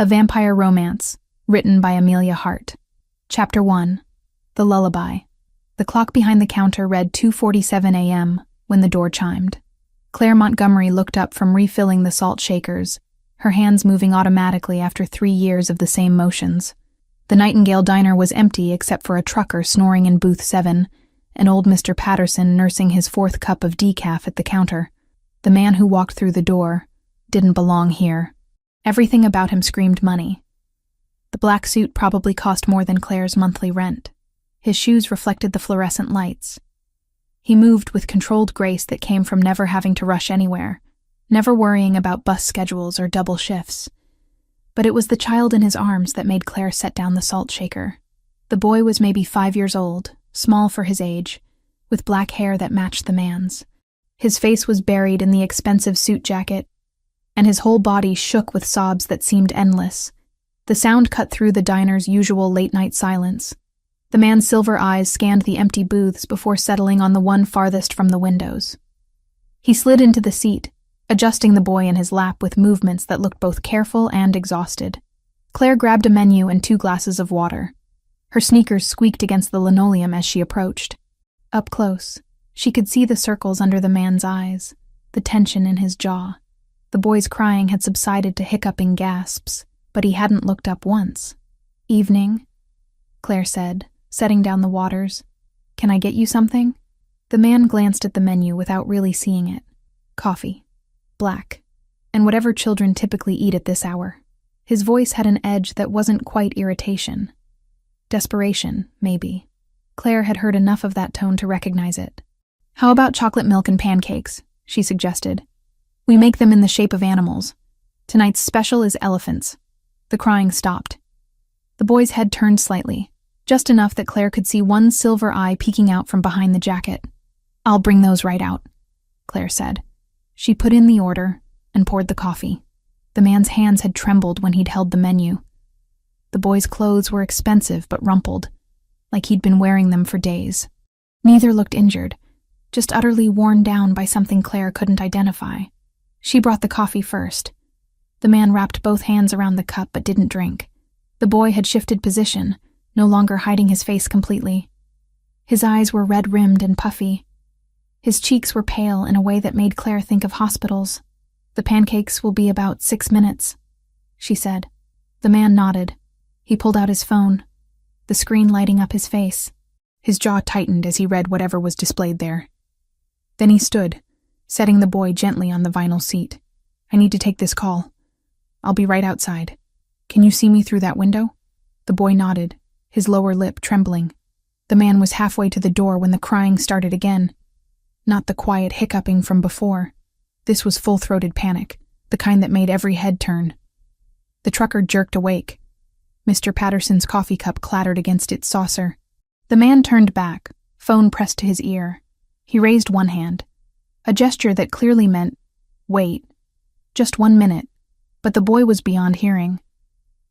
A Vampire Romance, written by Amelia Hart. Chapter 1. The Lullaby. The clock behind the counter read 2:47 a.m. when the door chimed. Claire Montgomery looked up from refilling the salt shakers, her hands moving automatically after 3 years of the same motions. The Nightingale diner was empty except for a trucker snoring in booth 7, and old Mr. Patterson nursing his 4th cup of decaf at the counter. The man who walked through the door didn't belong here. Everything about him screamed money. The black suit probably cost more than Claire's monthly rent. His shoes reflected the fluorescent lights. He moved with controlled grace that came from never having to rush anywhere, never worrying about bus schedules or double shifts. But it was the child in his arms that made Claire set down the salt shaker. The boy was maybe 5 years old, small for his age, with black hair that matched the man's. His face was buried in the expensive suit jacket, and his whole body shook with sobs that seemed endless. The sound cut through the diner's usual late-night silence. The man's silver eyes scanned the empty booths before settling on the one farthest from the windows. He slid into the seat, adjusting the boy in his lap with movements that looked both careful and exhausted. Claire grabbed a menu and 2 glasses of water. Her sneakers squeaked against the linoleum as she approached. Up close, she could see the circles under the man's eyes, the tension in his jaw. The boy's crying had subsided to hiccuping gasps, but he hadn't looked up once. "Evening," Claire said, setting down the waters. "Can I get you something?" The man glanced at the menu without really seeing it. Coffee. Black. And whatever children typically eat at this hour. His voice had an edge that wasn't quite irritation. Desperation, maybe. Claire had heard enough of that tone to recognize it. "How about chocolate milk and pancakes?" she suggested. "We make them in the shape of animals. Tonight's special is elephants." The crying stopped. The boy's head turned slightly, just enough that Claire could see one silver eye peeking out from behind the jacket. "I'll bring those right out," Claire said. She put in the order and poured the coffee. The man's hands had trembled when he'd held the menu. The boy's clothes were expensive but rumpled, like he'd been wearing them for days. Neither looked injured, just utterly worn down by something Claire couldn't identify. She brought the coffee first. The man wrapped both hands around the cup but didn't drink. The boy had shifted position, no longer hiding his face completely. His eyes were red-rimmed and puffy. His cheeks were pale in a way that made Claire think of hospitals. "The pancakes will be about 6 minutes," she said. The man nodded. He pulled out his phone, the screen lighting up his face. His jaw tightened as he read whatever was displayed there. Then he stood, setting the boy gently on the vinyl seat. "I need to take this call. I'll be right outside. Can you see me through that window?" The boy nodded, his lower lip trembling. The man was halfway to the door when the crying started again. Not the quiet hiccuping from before. This was full-throated panic, the kind that made every head turn. The trucker jerked awake. Mr. Patterson's coffee cup clattered against its saucer. The man turned back, phone pressed to his ear. He raised one hand, a gesture that clearly meant, "Wait. Just 1 minute." But the boy was beyond hearing.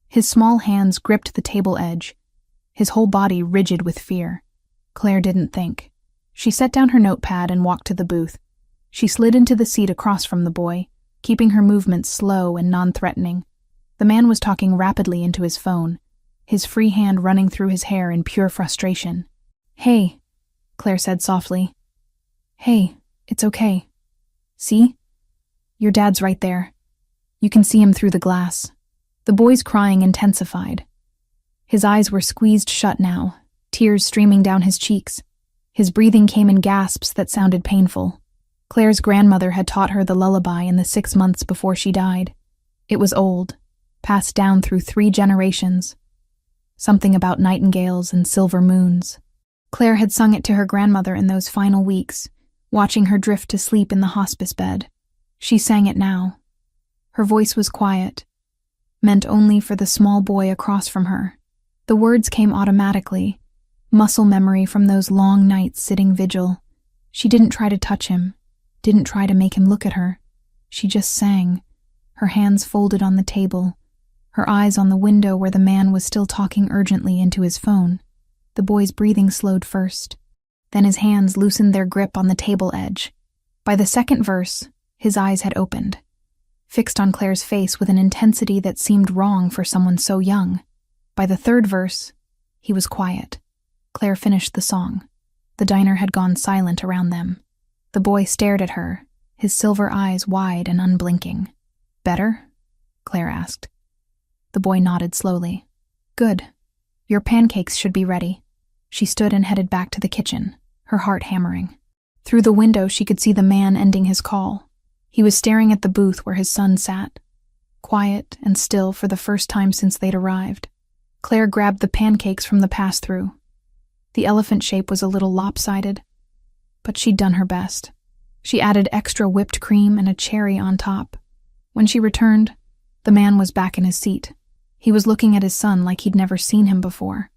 His small hands gripped the table edge, his whole body rigid with fear. Claire didn't think. She set down her notepad and walked to the booth. She slid into the seat across from the boy, keeping her movements slow and non-threatening. The man was talking rapidly into his phone, his free hand running through his hair in pure frustration. "Hey," Claire said softly. "Hey, it's okay. See? Your dad's right there. You can see him through the glass." The boy's crying intensified. His eyes were squeezed shut now, tears streaming down his cheeks. His breathing came in gasps that sounded painful. Claire's grandmother had taught her the lullaby in the 6 months before she died. It was old, passed down through 3 generations. Something about nightingales and silver moons. Claire had sung it to her grandmother in those final weeks, watching her drift to sleep in the hospice bed. She sang it now. Her voice was quiet, meant only for the small boy across from her. The words came automatically, muscle memory from those long nights sitting vigil. She didn't try to touch him, didn't try to make him look at her. She just sang, her hands folded on the table, her eyes on the window where the man was still talking urgently into his phone. The boy's breathing slowed first. Then his hands loosened their grip on the table edge. By the second verse, his eyes had opened. fixed on Claire's face with an intensity that seemed wrong for someone so young. By the third verse, he was quiet. Claire finished the song. The diner had gone silent around them. The boy stared at her, his silver eyes wide and unblinking. "Better?" Claire asked. The boy nodded slowly. "Good. Your pancakes should be ready." She stood and headed back to the kitchen, her heart hammering. Through the window, she could see the man ending his call. He was staring at the booth where his son sat, quiet and still for the first time since they'd arrived. Claire grabbed the pancakes from the pass-through. The elephant shape was a little lopsided, but she'd done her best. She added extra whipped cream and a cherry on top. When she returned, the man was back in his seat. He was looking at his son like he'd never seen him before.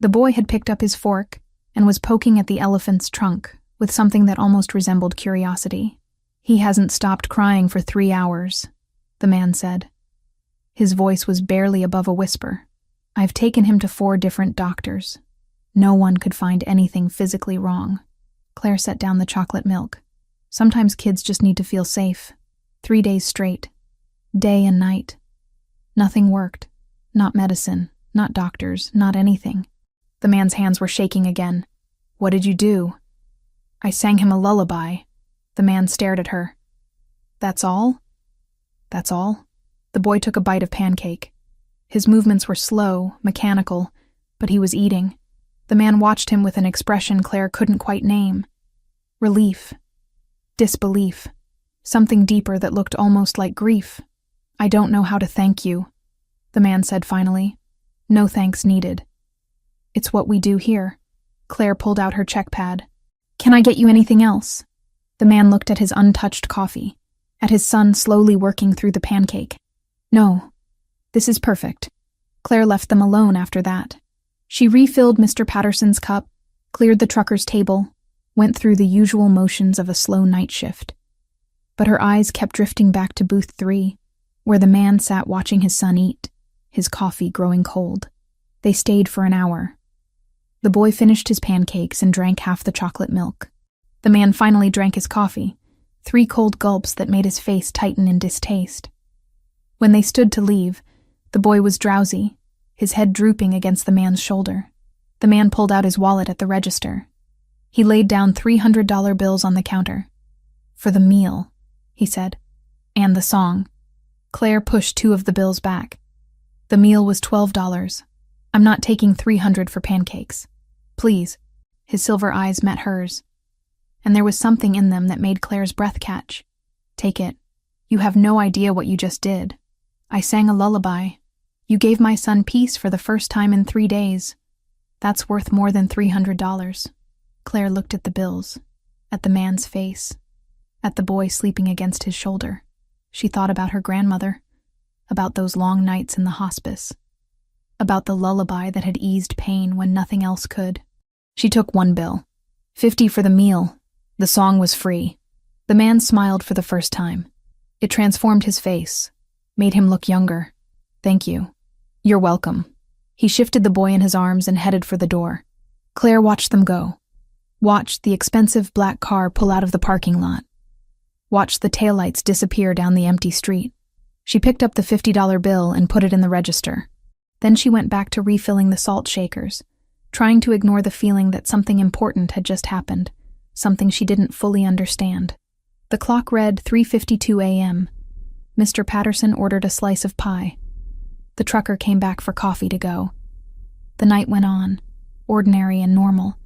The boy had picked up his fork and was poking at the elephant's trunk with something that almost resembled curiosity. "He hasn't stopped crying for 3 hours, the man said. His voice was barely above a whisper. "I've taken him to 4 different doctors. No one could find anything physically wrong." Claire set down the chocolate milk. Sometimes kids just need to feel safe. 3 days straight. Day and night. Nothing worked. Not medicine, not doctors, not anything. The man's hands were shaking again. "What did you do?" "I sang him a lullaby." The man stared at her. "That's all?" "That's all." The boy took a bite of pancake. His movements were slow, mechanical, but he was eating. The man watched him with an expression Claire couldn't quite name. Relief. Disbelief. Something deeper that looked almost like grief. "I don't know how to thank you," the man said finally. "No thanks needed. It's what we do here." Claire pulled out her check pad. "Can I get you anything else?" The man looked at his untouched coffee, at his son slowly working through the pancake. "No, this is perfect." Claire left them alone after that. She refilled Mr. Patterson's cup, cleared the trucker's table, went through the usual motions of a slow night shift. But her eyes kept drifting back to booth 3, where the man sat watching his son eat, his coffee growing cold. They stayed for an hour. The boy finished his pancakes and drank half the chocolate milk. The man finally drank his coffee, 3 cold gulps that made his face tighten in distaste. When they stood to leave, the boy was drowsy, his head drooping against the man's shoulder. The man pulled out his wallet at the register. He laid down $300 bills on the counter. "For the meal," he said, "and the song." Claire pushed 2 of the bills back. "The meal was $12. I'm not taking $300 for pancakes. Please." His silver eyes met hers, and there was something in them that made Claire's breath catch. "Take it. You have no idea what you just did. I sang a lullaby. You gave my son peace for the first time in 3 days. That's worth more than $300. Claire looked at the bills, at the man's face, at the boy sleeping against his shoulder. She thought about her grandmother, about those long nights in the hospice, about the lullaby that had eased pain when nothing else could. She took 1 bill. $50 for the meal. The song was free. The man smiled for the first time. It transformed his face, made him look younger. "Thank you." "You're welcome." He shifted the boy in his arms and headed for the door. Claire watched them go. Watched the expensive black car pull out of the parking lot. Watched the taillights disappear down the empty street. She picked up the $50 bill and put it in the register. Then she went back to refilling the salt shakers, trying to ignore the feeling that something important had just happened, something she didn't fully understand. The clock read 3:52 a.m. Mr. Patterson ordered a slice of pie. The trucker came back for coffee to go. The night went on, ordinary and normal,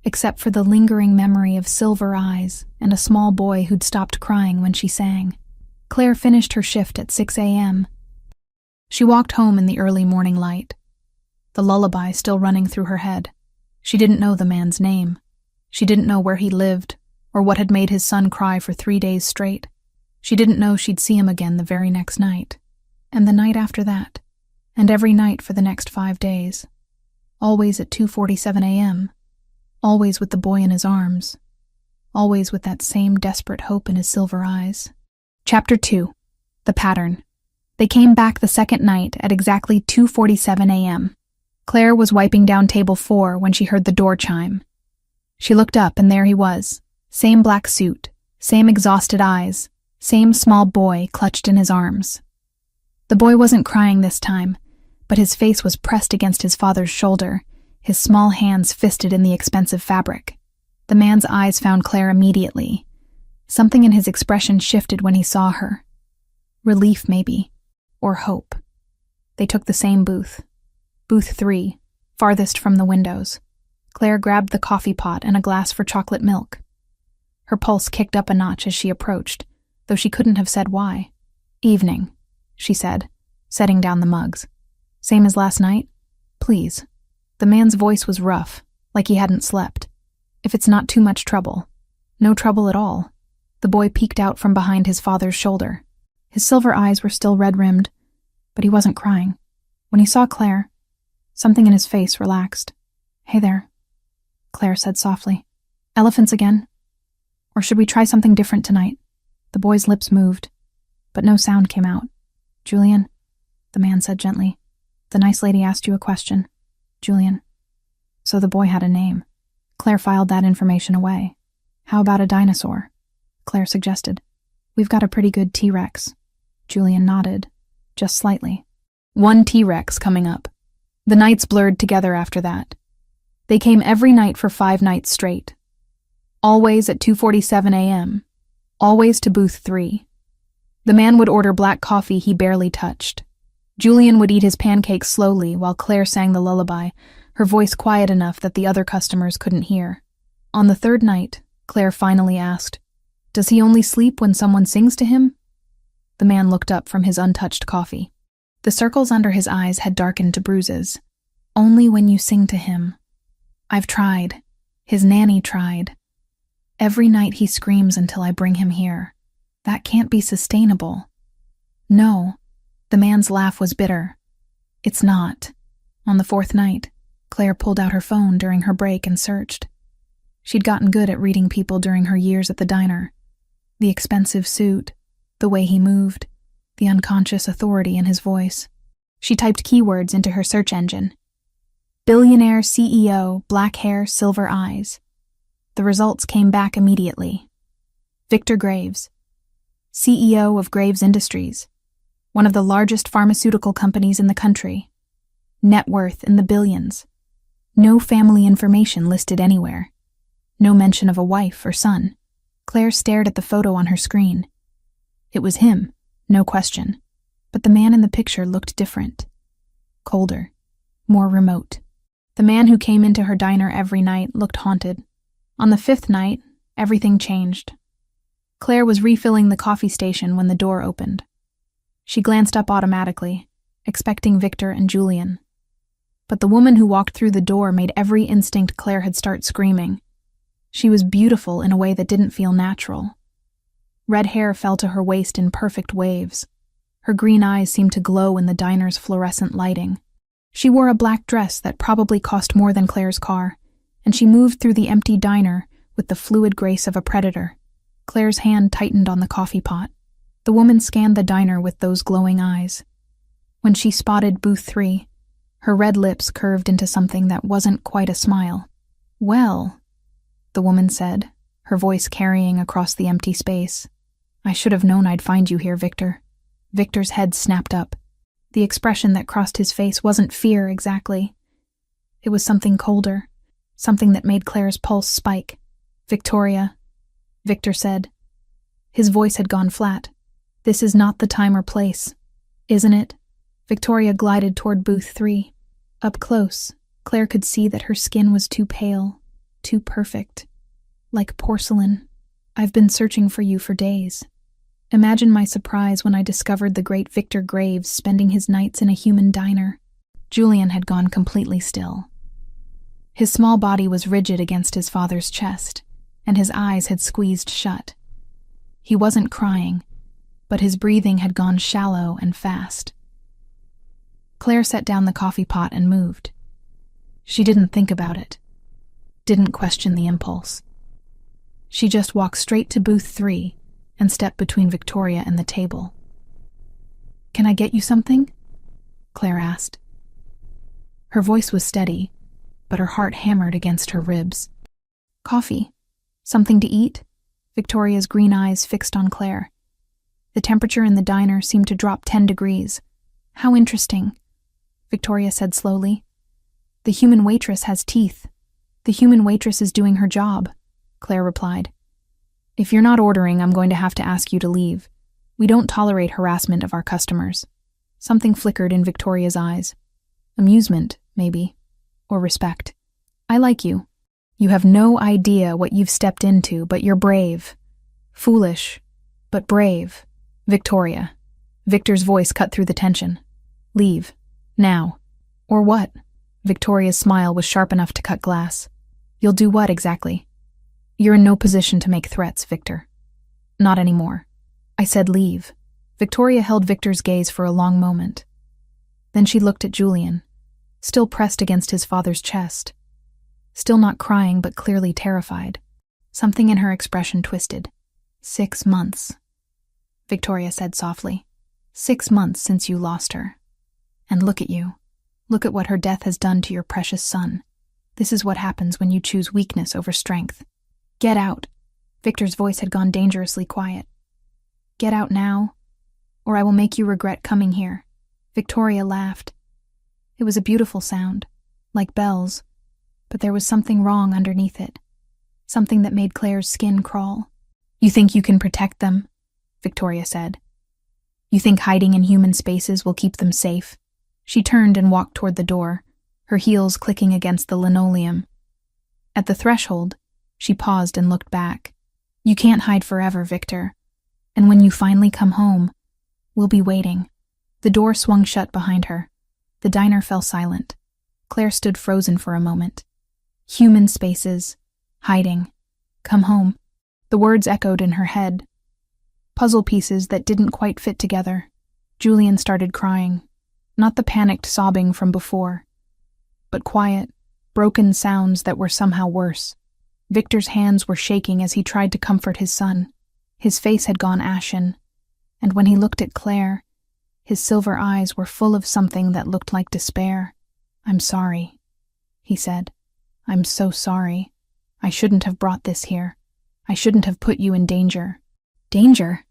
except for the lingering memory of silver eyes and a small boy who'd stopped crying when she sang. Claire finished her shift at 6 a.m. She walked home in the early morning light, the lullaby still running through her head. She didn't know the man's name. She didn't know where he lived or what had made his son cry for 3 days straight. She didn't know she'd see him again the very next night, and the night after that, and every night for the next 5 days. Always at 2:47 a.m., always with the boy in his arms, always with that same desperate hope in his silver eyes. Chapter 2. The Pattern. They came back the second night at exactly 2:47 a.m. Claire was wiping down table 4 when she heard the door chime. She looked up and there he was, same black suit, same exhausted eyes, Same small boy clutched in his arms. The boy wasn't crying this time, but his face was pressed against his father's shoulder, his small hands fisted in the expensive fabric. The man's eyes found Claire immediately. Something in his expression shifted when he saw her. Relief, maybe, or hope. They took the same booth. Booth 3, farthest from the windows. Claire grabbed the coffee pot and a glass for chocolate milk. Her pulse kicked up a notch as she approached, though she couldn't have said why. "Evening," she said, setting down the mugs. "Same as last night? Please." The man's voice was rough, like he hadn't slept. "If it's not too much trouble." "No trouble at all." The boy peeked out from behind his father's shoulder. His silver eyes were still red-rimmed, but he wasn't crying. When he saw Claire, something in his face relaxed. "Hey there," Claire said softly. "Elephants again? Or should we try something different tonight?" The boy's lips moved, but no sound came out. "Julian," the man said gently. "The nice lady asked you a question." Julian. So the boy had a name. Claire filed that information away. "How about a dinosaur?" Claire suggested. "We've got a pretty good T-Rex." Julian nodded, just slightly. One T-Rex coming up. The nights blurred together after that. They came every night for 5 nights straight. Always at 2:47 a.m. Always to booth 3. The man would order black coffee he barely touched. Julian would eat his pancakes slowly while Claire sang the lullaby, her voice quiet enough that the other customers couldn't hear. On the 3rd night, Claire finally asked, "Does he only sleep when someone sings to him?" The man looked up from his untouched coffee. The circles under his eyes had darkened to bruises. "Only when you sing to him. I've tried. His nanny tried. Every night he screams until I bring him here. That can't be sustainable." "No." The man's laugh was bitter. "It's not." On the 4th night, Claire pulled out her phone during her break and searched. She'd gotten good at reading people during her years at the diner. The expensive suit, the way he moved, the unconscious authority in his voice. She typed keywords into her search engine. "Billionaire CEO, black hair, silver eyes." The results came back immediately. Victor Graves, CEO of Graves Industries, one of the largest pharmaceutical companies in the country. Net worth in the billions. No family information listed anywhere. No mention of a wife or son. Claire stared at the photo on her screen. It was him, no question. But the man in the picture looked different. Colder. More remote. The man who came into her diner every night looked haunted. On the 5th night, everything changed. Claire was refilling the coffee station when the door opened. She glanced up automatically, expecting Victor and Julian. But the woman who walked through the door made every instinct Claire had start screaming. She was beautiful in a way that didn't feel natural. Red hair fell to her waist in perfect waves. Her green eyes seemed to glow in the diner's fluorescent lighting. She wore a black dress that probably cost more than Claire's car, and she moved through the empty diner with the fluid grace of a predator. Claire's hand tightened on the coffee pot. The woman scanned the diner with those glowing eyes. When she spotted booth 3, her red lips curved into something that wasn't quite a smile. "Well," the woman said, her voice carrying across the empty space. "I should have known I'd find you here, Victor." Victor's head snapped up. The expression that crossed his face wasn't fear exactly. It was something colder, something that made Claire's pulse spike. "Victoria," Victor said. His voice had gone flat. "This is not the time or place, isn't it?" Victoria glided toward booth 3. Up close, Claire could see that her skin was too pale, too perfect. Like porcelain. "I've been searching for you for days." Imagine my surprise when I discovered the great Victor Graves spending his nights in a human diner. Julian had gone completely still. His small body was rigid against his father's chest, and his eyes had squeezed shut. He wasn't crying, but his breathing had gone shallow and fast. Claire set down the coffee pot and moved. She didn't think about it, didn't question the impulse. She just walked straight to booth 3 and stepped between Victoria and the table. "Can I get you something?" Claire asked. Her voice was steady, but her heart hammered against her ribs. "Coffee? Something to eat?" Victoria's green eyes fixed on Claire. The temperature in the diner seemed to drop 10 degrees. How interesting, Victoria said slowly. The human waitress has teeth. The human waitress is doing her job, Claire replied. If you're not ordering, I'm going to have to ask you to leave. We don't tolerate harassment of our customers. Something flickered in Victoria's eyes. Amusement, maybe. Or respect. I like you. You have no idea what you've stepped into, but you're brave. Foolish, but brave. Victoria. Victor's voice cut through the tension. Leave. Now. Or what? Victoria's smile was sharp enough to cut glass. You'll do what exactly? You're in no position to make threats, Victor. Not anymore. I said leave. Victoria held Victor's gaze for a long moment. Then she looked at Julian, still pressed against his father's chest. Still not crying, but clearly terrified. Something in her expression twisted. 6 months, Victoria said softly. 6 months since you lost her. And look at you. Look at what her death has done to your precious son. This is what happens when you choose weakness over strength. Get out. Victor's voice had gone dangerously quiet. Get out now, or I will make you regret coming here. Victoria laughed. It was a beautiful sound, like bells, but there was something wrong underneath it. Something that made Claire's skin crawl. You think you can protect them? Victoria said. You think hiding in human spaces will keep them safe? She turned and walked toward the door, her heels clicking against the linoleum. At the threshold, she paused and looked back. You can't hide forever, Victor. And when you finally come home, we'll be waiting. The door swung shut behind her. The diner fell silent. Claire stood frozen for a moment. Human spaces. Hiding. Come home. The words echoed in her head. Puzzle pieces that didn't quite fit together. Julian started crying. Not the panicked sobbing from before, but quiet, broken sounds that were somehow worse. Victor's hands were shaking as he tried to comfort his son. His face had gone ashen, and when he looked at Claire, his silver eyes were full of something that looked like despair. I'm sorry, he said. I'm so sorry. I shouldn't have brought this here. I shouldn't have put you in danger. Danger?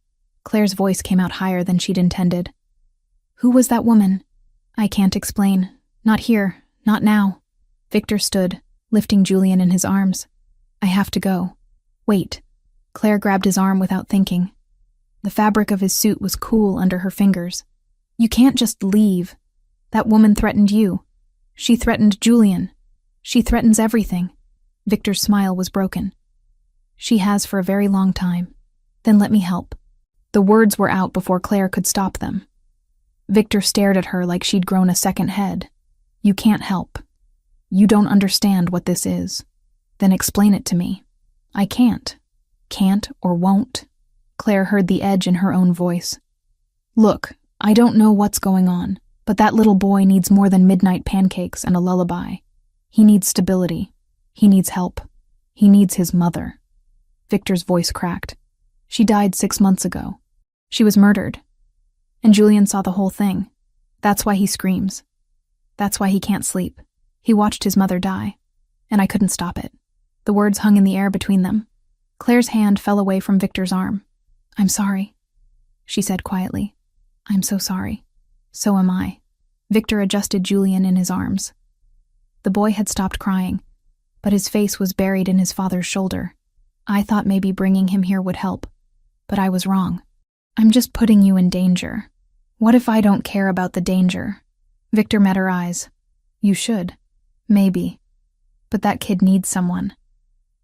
Claire's voice came out higher than she'd intended. Who was that woman? I can't explain. Not here. Not now. Victor stood, lifting Julian in his arms. I have to go. Wait. Claire grabbed his arm without thinking. The fabric of his suit was cool under her fingers. You can't just leave. That woman threatened you. She threatened Julian. She threatens everything. Victor's smile was broken. She has for a very long time. Then let me help. The words were out before Claire could stop them. Victor stared at her like she'd grown a second head. You can't help. You don't understand what this is. Then explain it to me. I can't. Can't or won't. Claire heard the edge in her own voice. Look, I don't know what's going on, but that little boy needs more than midnight pancakes and a lullaby. He needs stability. He needs help. He needs his mother. Victor's voice cracked. She died 6 months ago. She was murdered. And Julian saw the whole thing. That's why he screams. That's why he can't sleep. He watched his mother die, and I couldn't stop it. The words hung in the air between them. Claire's hand fell away from Victor's arm. I'm sorry, she said quietly. I'm so sorry. So am I. Victor adjusted Julian in his arms. The boy had stopped crying, but his face was buried in his father's shoulder. I thought maybe bringing him here would help, but I was wrong. I'm just putting you in danger. What if I don't care about the danger? Victor met her eyes. You should. Maybe. But that kid needs someone.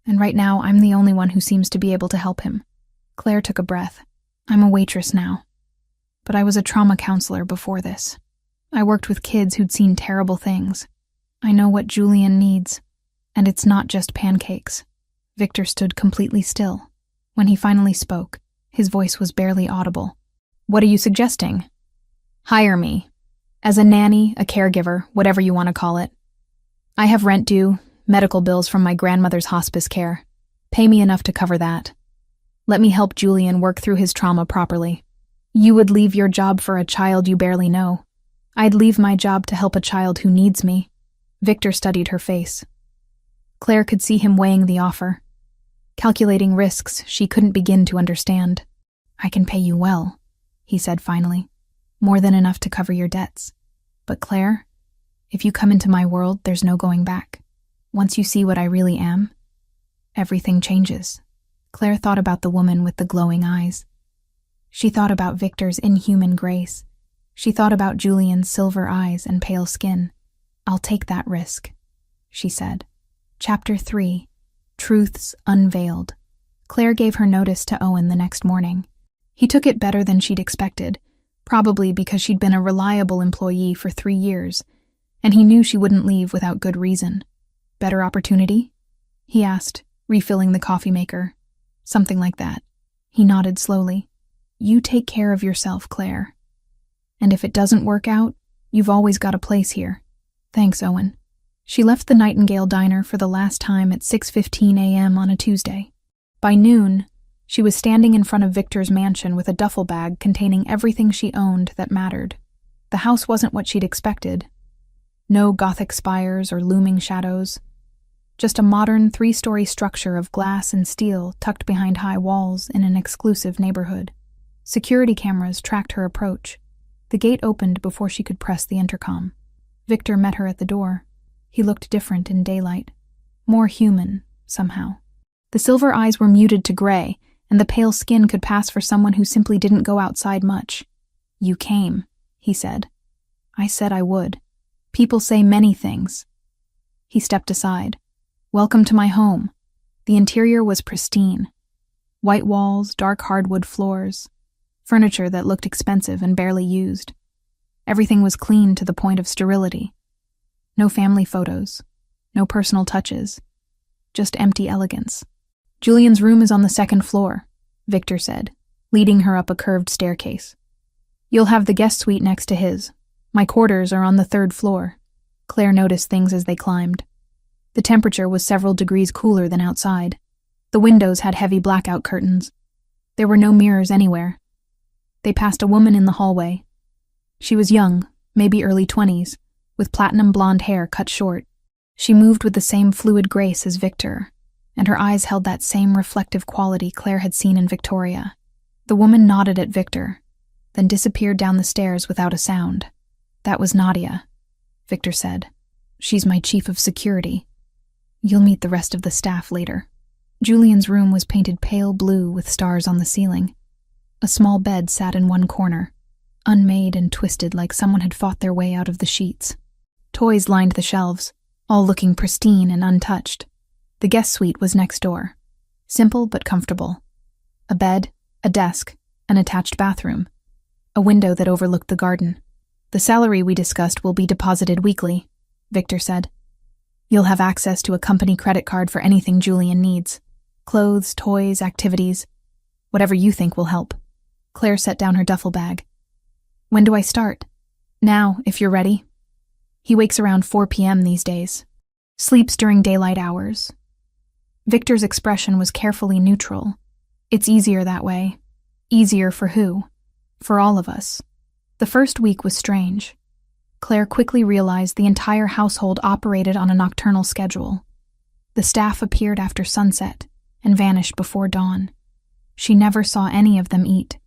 And right now, I'm the only one who seems to be able to help him. Claire took a breath. I'm a waitress now. But I was a trauma counselor before this. I worked with kids who'd seen terrible things. I know what Julian needs. And it's not just pancakes. Victor stood completely still. When he finally spoke, his voice was barely audible. What are you suggesting? Hire me. As a nanny, a caregiver, whatever you want to call it. I have rent due, medical bills from my grandmother's hospice care. Pay me enough to cover that. Let me help Julian work through his trauma properly. You would leave your job for a child you barely know. I'd leave my job to help a child who needs me. Victor studied her face. Claire could see him weighing the offer, calculating risks she couldn't begin to understand. I can pay you well, he said finally. More than enough to cover your debts. But Claire, if you come into my world, there's no going back. Once you see what I really am, everything changes. Claire thought about the woman with the glowing eyes. She thought about Victor's inhuman grace. She thought about Julian's silver eyes and pale skin. I'll take that risk, she said. Chapter 3. Truths Unveiled. Claire gave her notice to Owen the next morning. He took it better than she'd expected, probably because she'd been a reliable employee for 3 years, and he knew she wouldn't leave without good reason. Better opportunity? He asked, refilling the coffee maker. Something like that. He nodded slowly. You take care of yourself, Claire. And if it doesn't work out, you've always got a place here. Thanks, Owen. She left the Nightingale Diner for the last time at 6:15 a.m. on a Tuesday. By noon, she was standing in front of Victor's mansion with a duffel bag containing everything she owned that mattered. The house wasn't what she'd expected. No Gothic spires or looming shadows. Just a modern 3-story structure of glass and steel tucked behind high walls in an exclusive neighborhood. Security cameras tracked her approach. The gate opened before she could press the intercom. Victor met her at the door. He looked different in daylight. More human, somehow. The silver eyes were muted to gray, and the pale skin could pass for someone who simply didn't go outside much. You came, he said. I said I would. People say many things. He stepped aside. Welcome to my home. The interior was pristine. White walls, dark hardwood floors. Furniture that looked expensive and barely used. Everything was clean to the point of sterility. No family photos. No personal touches. Just empty elegance. Julian's room is on the 2nd floor, Victor said, leading her up a curved staircase. You'll have the guest suite next to his. My quarters are on the 3rd floor. Claire noticed things as they climbed. The temperature was several degrees cooler than outside. The windows had heavy blackout curtains. There were no mirrors anywhere. They passed a woman in the hallway. She was young, maybe early 20s, with platinum blonde hair cut short. She moved with the same fluid grace as Victor, and her eyes held that same reflective quality Claire had seen in Victoria. The woman nodded at Victor, then disappeared down the stairs without a sound. That was Nadia, Victor said. She's my chief of security. You'll meet the rest of the staff later. Julian's room was painted pale blue with stars on the ceiling. A small bed sat in one corner, unmade and twisted like someone had fought their way out of the sheets. Toys lined the shelves, all looking pristine and untouched. The guest suite was next door. Simple but comfortable. A bed, a desk, an attached bathroom. A window that overlooked the garden. The salary we discussed will be deposited weekly, Victor said. You'll have access to a company credit card for anything Julian needs. Clothes, toys, activities. Whatever you think will help. Claire set down her duffel bag. When do I start? Now, if you're ready. He wakes around 4 p.m. these days. Sleeps during daylight hours. Victor's expression was carefully neutral. It's easier that way. Easier for who? For all of us. The first week was strange. Claire quickly realized the entire household operated on a nocturnal schedule. The staff appeared after sunset and vanished before dawn. She never saw any of them eat.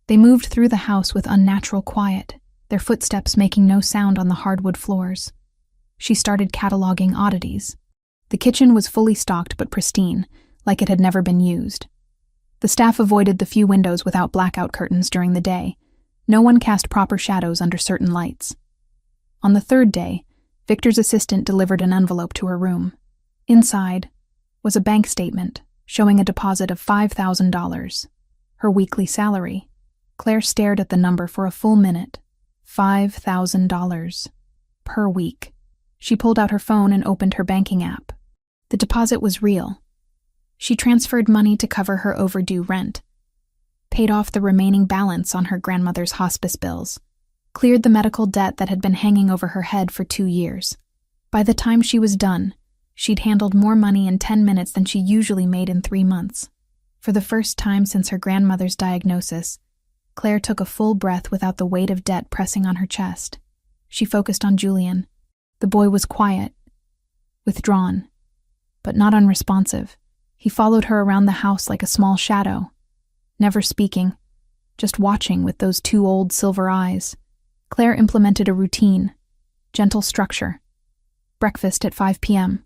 They moved through the house with unnatural quiet, their footsteps making no sound on the hardwood floors. She started cataloging oddities. The kitchen was fully stocked but pristine, like it had never been used. The staff avoided the few windows without blackout curtains during the day. No one cast proper shadows under certain lights. On the 3rd day, Victor's assistant delivered an envelope to her room. Inside was a bank statement showing a deposit of $5,000, her weekly salary. Claire stared at the number for a full minute. $5,000 per week. She pulled out her phone and opened her banking app. The deposit was real. She transferred money to cover her overdue rent, paid off the remaining balance on her grandmother's hospice bills, cleared the medical debt that had been hanging over her head for 2 years. By the time she was done, she'd handled more money in 10 minutes than she usually made in 3 months. For the first time since her grandmother's diagnosis, Claire took a full breath without the weight of debt pressing on her chest. She focused on Julian. The boy was quiet, withdrawn, but not unresponsive. He followed her around the house like a small shadow, never speaking, just watching with those two old silver eyes. Claire implemented a routine, gentle structure. Breakfast at 5 p.m.,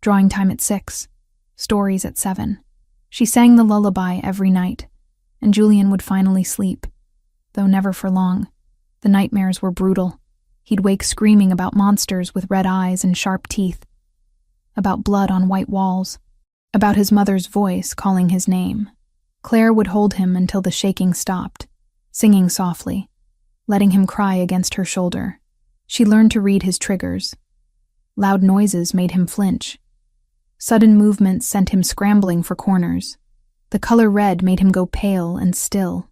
drawing time at 6, stories at 7. She sang the lullaby every night, and Julian would finally sleep, though never for long. The nightmares were brutal. He'd wake screaming about monsters with red eyes and sharp teeth, about blood on white walls, about his mother's voice calling his name. Claire would hold him until the shaking stopped, singing softly, letting him cry against her shoulder. She learned to read his triggers. Loud noises made him flinch. Sudden movements sent him scrambling for corners. The color red made him go pale and still.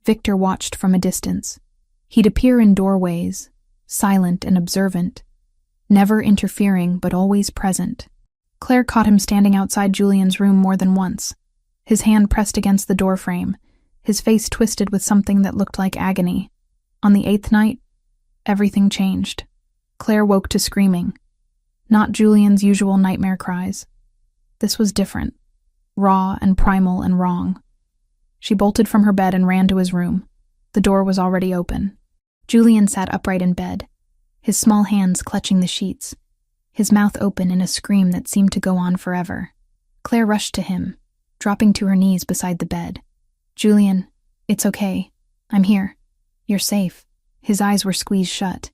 Victor watched from a distance. He'd appear in doorways, silent and observant, never interfering but always present. Claire caught him standing outside Julian's room more than once, his hand pressed against the doorframe, his face twisted with something that looked like agony. On the 8th night, everything changed. Claire woke to screaming. Not Julian's usual nightmare cries. This was different, raw and primal and wrong. She bolted from her bed and ran to his room. The door was already open. Julian sat upright in bed, his small hands clutching the sheets, his mouth open in a scream that seemed to go on forever. Claire rushed to him, dropping to her knees beside the bed. "Julian, it's okay. I'm here. You're safe." His eyes were squeezed shut.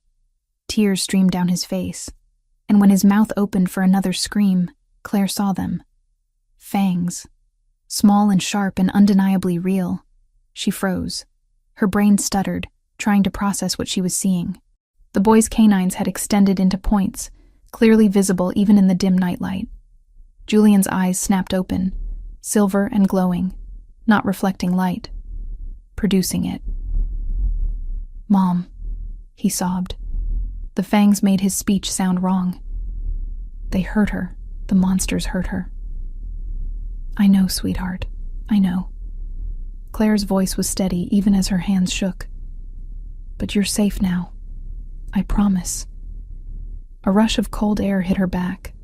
Tears streamed down his face, and when his mouth opened for another scream, Claire saw them. Fangs. Small and sharp and undeniably real. She froze. Her brain stuttered, trying to process what she was seeing. The boy's canines had extended into points, clearly visible even in the dim nightlight. Julian's eyes snapped open, silver and glowing, not reflecting light, producing it. "Mom," he sobbed. The fangs made his speech sound wrong. "They hurt her. The monsters hurt her." "I know, sweetheart. I know." Claire's voice was steady even as her hands shook. "But you're safe now. I promise." A rush of cold air hit her back.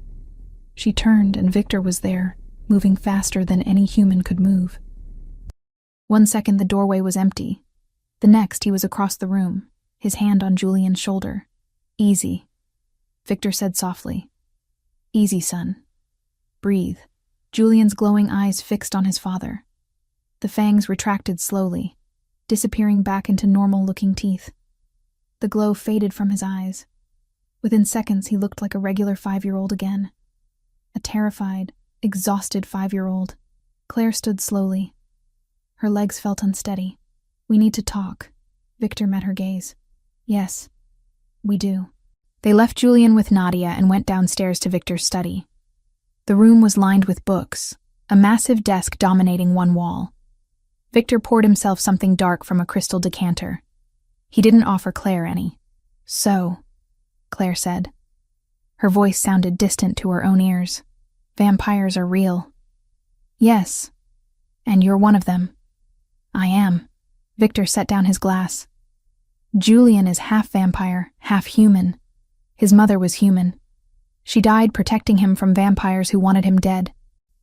She turned and Victor was there, moving faster than any human could move. One second the doorway was empty. The next he was across the room, his hand on Julian's shoulder. "Easy," Victor said softly. "Easy, son. Breathe." Julian's glowing eyes fixed on his father. The fangs retracted slowly, disappearing back into normal-looking teeth. The glow faded from his eyes. Within seconds he looked like a regular 5-year-old again. A terrified, exhausted 5-year-old. Claire stood slowly. Her legs felt unsteady. "We need to talk." Victor met her gaze. "Yes, we do." They left Julian with Nadia and went downstairs to Victor's study. The room was lined with books, a massive desk dominating one wall. Victor poured himself something dark from a crystal decanter. He didn't offer Claire any. "So," Claire said. Her voice sounded distant to her own ears. "Vampires are real." "Yes, and you're one of them." "I am." Victor set down his glass. "Julian is half vampire, half human. His mother was human. She died protecting him from vampires who wanted him dead.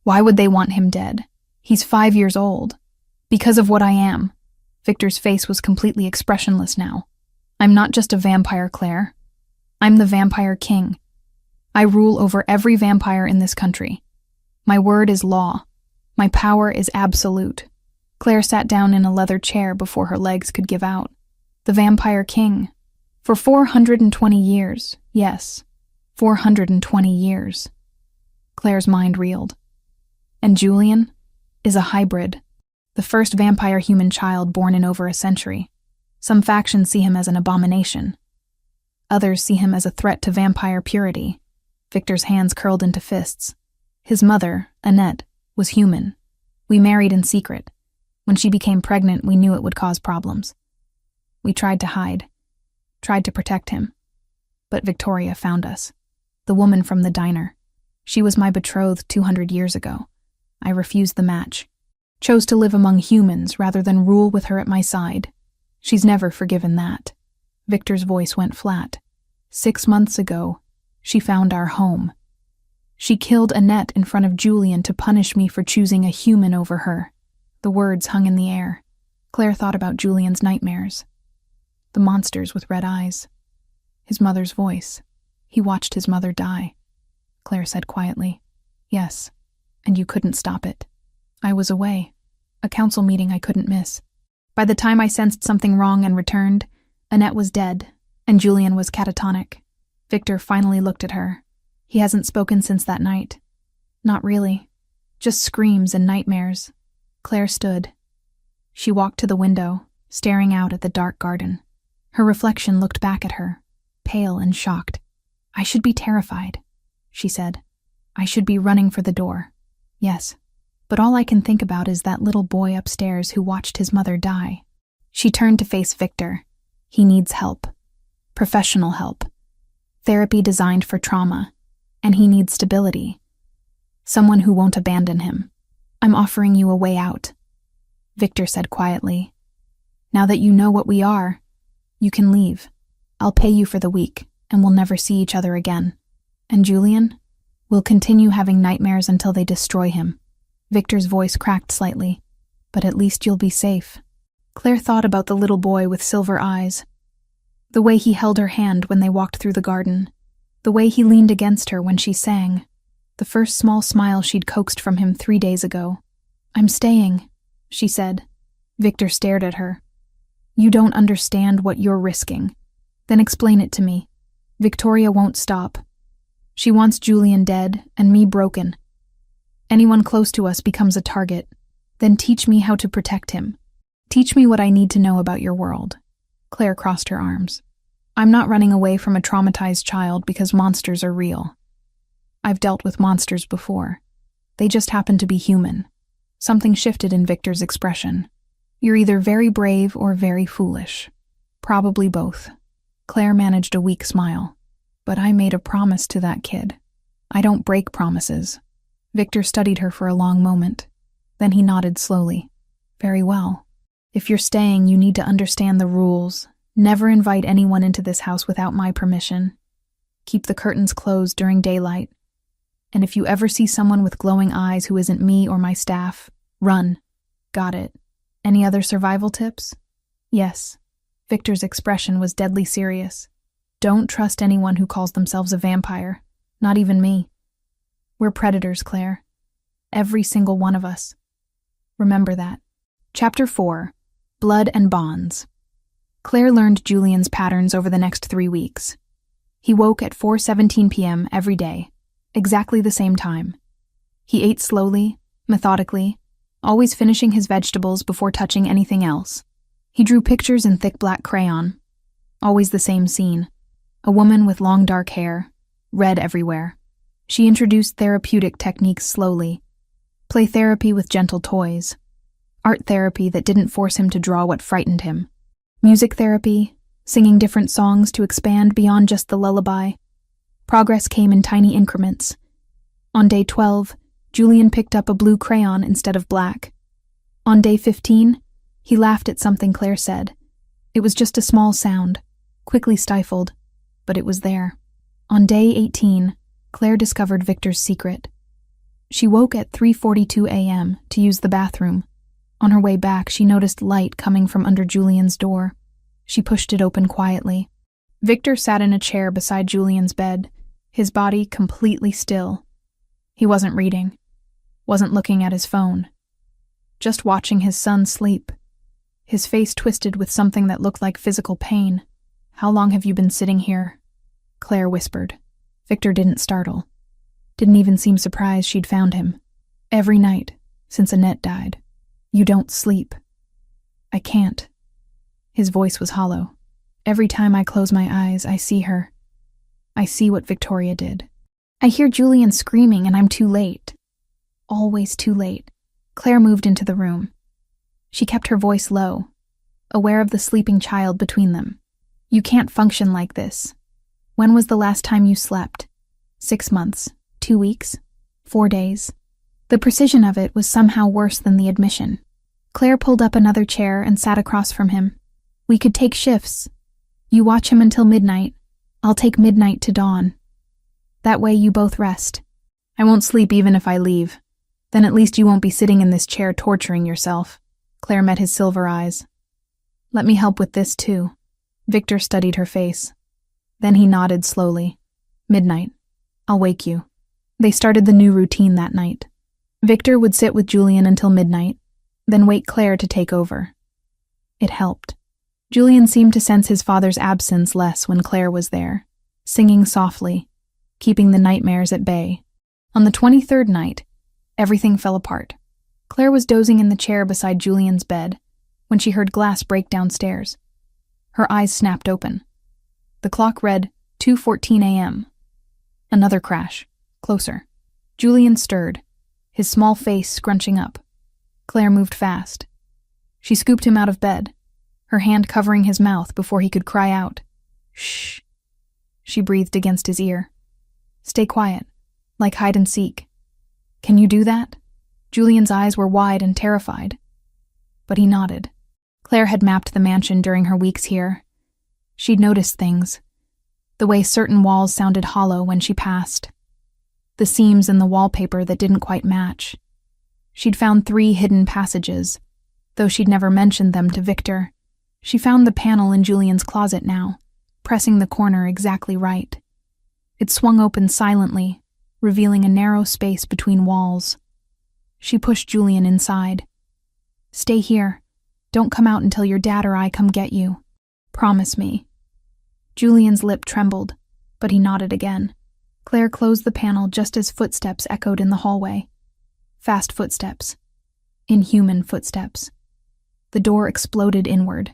Why would they want him dead? He's 5 years old. Because of what I am." Victor's face was completely expressionless now. "I'm not just a vampire, Claire. I'm the vampire king. I rule over every vampire in this country. My word is law. My power is absolute." Claire sat down in a leather chair before her legs could give out. "The vampire king. For 420 years, yes, 420 years. Claire's mind reeled. "And Julian is a hybrid. The first vampire-human child born in over a century. Some factions see him as an abomination. Others see him as a threat to vampire purity." Victor's hands curled into fists. "His mother, Annette, was human. We married in secret. When she became pregnant, we knew it would cause problems. We tried to hide, tried to protect him. But Victoria found us. The woman from the diner. She was my betrothed 200 years ago. I refused the match. Chose to live among humans rather than rule with her at my side. She's never forgiven that." Victor's voice went flat. 6 months ago, she found our home. She killed Annette in front of Julian to punish me for choosing a human over her." The words hung in the air. Claire thought about Julian's nightmares. The monsters with red eyes. His mother's voice. He watched his mother die. Claire said quietly, "Yes, and you couldn't stop it. I was away. A council meeting I couldn't miss. By the time I sensed something wrong and returned, Annette was dead, and Julian was catatonic." Victor finally looked at her. He hasn't spoken since that night. Not really. Just screams and nightmares. Claire stood. She walked to the window, staring out at the dark garden. Her reflection looked back at her, pale and shocked. "I should be terrified," she said. "I should be running for the door. Yes, but all I can think about is that little boy upstairs who watched his mother die." She turned to face Victor. He needs help. Professional help. Therapy designed for trauma. And he needs stability. Someone who won't abandon him. "I'm offering you a way out," Victor said quietly. "Now that you know what we are, you can leave. I'll pay you for the week, and we'll never see each other again. And Julian? We'll continue having nightmares until they destroy him." Victor's voice cracked slightly. "But at least you'll be safe." Claire thought about the little boy with silver eyes. The way he held her hand when they walked through the garden. The way he leaned against her when she sang. The first small smile she'd coaxed from him 3 days ago. "I'm staying," she said. Victor stared at her. "You don't understand what you're risking. Then explain it to me." "Victoria won't stop. She wants Julian dead and me broken. Anyone close to us becomes a target. Then teach me how to protect him. Teach me what I need to know about your world." Claire crossed her arms. "I'm not running away from a traumatized child because monsters are real. I've dealt with monsters before. They just happen to be human." Something shifted in Victor's expression. "You're either very brave or very foolish. Probably both." Claire managed a weak smile. "But I made a promise to that kid. I don't break promises." Victor studied her for a long moment. Then he nodded slowly. "Very well. If you're staying, you need to understand the rules. Never invite anyone into this house without my permission. Keep the curtains closed during daylight. And if you ever see someone with glowing eyes who isn't me or my staff, run." "Got it. Any other survival tips?" "Yes." Victor's expression was deadly serious. "Don't trust anyone who calls themselves a vampire. Not even me. We're predators, Claire. Every single one of us. Remember that." Chapter 4. Blood and Bonds. Claire learned Julian's patterns over the next 3 weeks. He woke at 4:17 p.m. every day, exactly the same time. He ate slowly, methodically, always finishing his vegetables before touching anything else. He drew pictures in thick black crayon. Always the same scene. A woman with long dark hair, red everywhere. She introduced therapeutic techniques slowly. Play therapy with gentle toys. Art therapy that didn't force him to draw what frightened him. Music therapy, singing different songs to expand beyond just the lullaby. Progress came in tiny increments. On day 12, Julian picked up a blue crayon instead of black. On day 15, he laughed at something Claire said. It was just a small sound, quickly stifled, but it was there. On day 18, Claire discovered Victor's secret. She woke at 3:42 a.m. to use the bathroom. On her way back, she noticed light coming from under Julian's door. She pushed it open quietly. Victor sat in a chair beside Julian's bed, his body completely still. He wasn't reading, wasn't looking at his phone, just watching his son sleep. His face twisted with something that looked like physical pain. "How long have you been sitting here?" Claire whispered. Victor didn't startle. Didn't even seem surprised she'd found him. "Every night, since Annette died. You don't sleep." "I can't." His voice was hollow. "Every time I close my eyes, I see her. I see what Victoria did. I hear Julian screaming and I'm too late. Always too late." Claire moved into the room. She kept her voice low, aware of the sleeping child between them. "You can't function like this. When was the last time you slept? 6 months? 2 weeks? 4 days?" The precision of it was somehow worse than the admission. Claire pulled up another chair and sat across from him. "We could take shifts. You watch him until midnight. I'll take midnight to dawn. That way you both rest. I won't sleep even if I leave. Then at least you won't be sitting in this chair torturing yourself." Claire met his silver eyes. Let me help with this too. Victor studied her face. Then he nodded slowly. Midnight. I'll wake you. They started the new routine that night. Victor would sit with Julian until midnight, then wake Claire to take over. It helped. Julian seemed to sense his father's absence less when Claire was there, singing softly, keeping the nightmares at bay. On the 23rd night, everything fell apart. Claire was dozing in the chair beside Julian's bed when she heard glass break downstairs. Her eyes snapped open. The clock read 2:14 a.m. Another crash, closer. Julian stirred, his small face scrunching up. Claire moved fast. She scooped him out of bed, her hand covering his mouth before he could cry out. Shh. She breathed against his ear. Stay quiet, like hide and seek. Can you do that? Julian's eyes were wide and terrified. But he nodded. Claire had mapped the mansion during her weeks here. She'd noticed things. The way certain walls sounded hollow when she passed. The seams in the wallpaper that didn't quite match. She'd found 3 hidden passages, though she'd never mentioned them to Victor. She found the panel in Julian's closet now, pressing the corner exactly right. It swung open silently, revealing a narrow space between walls. She pushed Julian inside. Stay here. Don't come out until your dad or I come get you. Promise me. Julian's lip trembled, but he nodded again. Claire closed the panel just as footsteps echoed in the hallway. Fast footsteps. Inhuman footsteps. The door exploded inward.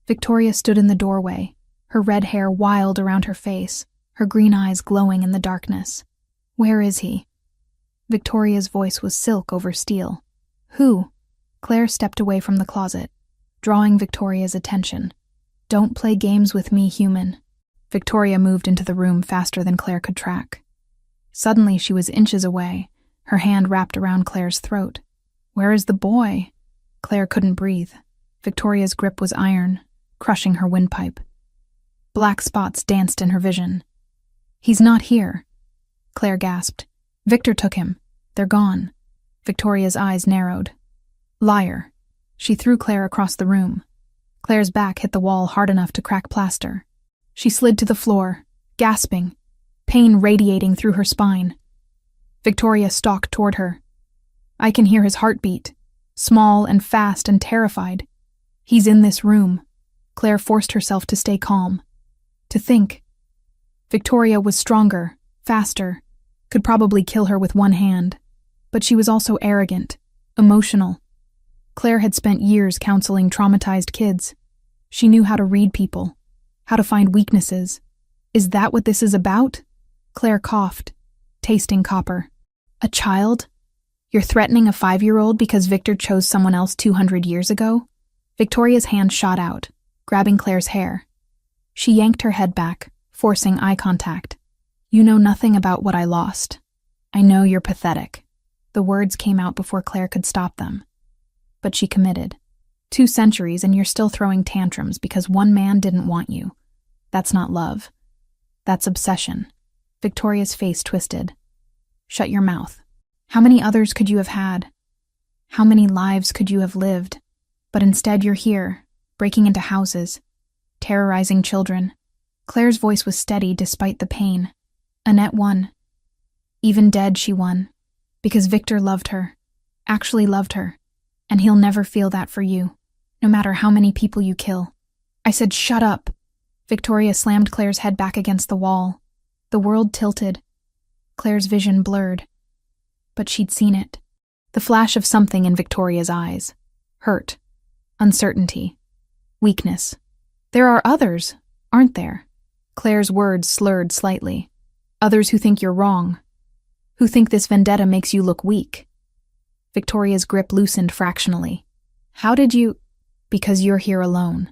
Victoria stood in the doorway, her red hair wild around her face, her green eyes glowing in the darkness. Where is he? Victoria's voice was silk over steel. Who? Claire stepped away from the closet, drawing Victoria's attention. Don't play games with me, human. Victoria moved into the room faster than Claire could track. Suddenly she was inches away, her hand wrapped around Claire's throat. Where is the boy? Claire couldn't breathe. Victoria's grip was iron, crushing her windpipe. Black spots danced in her vision. He's not here. Claire gasped. Victor took him. They're gone. Victoria's eyes narrowed. Liar. She threw Claire across the room. Claire's back hit the wall hard enough to crack plaster. She slid to the floor, gasping, pain radiating through her spine. Victoria stalked toward her. I can hear his heartbeat, small and fast and terrified. He's in this room. Claire forced herself to stay calm, to think. Victoria was stronger, faster, could probably kill her with one hand, but she was also arrogant, emotional. Claire had spent years counseling traumatized kids. She knew how to read people, how to find weaknesses. Is that what this is about? Claire coughed, tasting copper. A child? You're threatening a 5-year-old because Victor chose someone else 200 years ago? Victoria's hand shot out, grabbing Claire's hair. She yanked her head back, forcing eye contact. You know nothing about what I lost. I know you're pathetic. The words came out before Claire could stop them. But she committed. 2 centuries and you're still throwing tantrums because one man didn't want you. That's not love. That's obsession. Victoria's face twisted. Shut your mouth. How many others could you have had? How many lives could you have lived? But instead you're here, breaking into houses, terrorizing children. Claire's voice was steady despite the pain. Annette won. Even dead, she won. Because Victor loved her. Actually loved her. And he'll never feel that for you, no matter how many people you kill. I said, shut up. Victoria slammed Claire's head back against the wall. The world tilted. Claire's vision blurred. But she'd seen it. The flash of something in Victoria's eyes. Hurt. Uncertainty. Weakness. There are others, aren't there? Claire's words slurred slightly. Others who think you're wrong. Who think this vendetta makes you look weak. Victoria's grip loosened fractionally. How did you... Because you're here alone.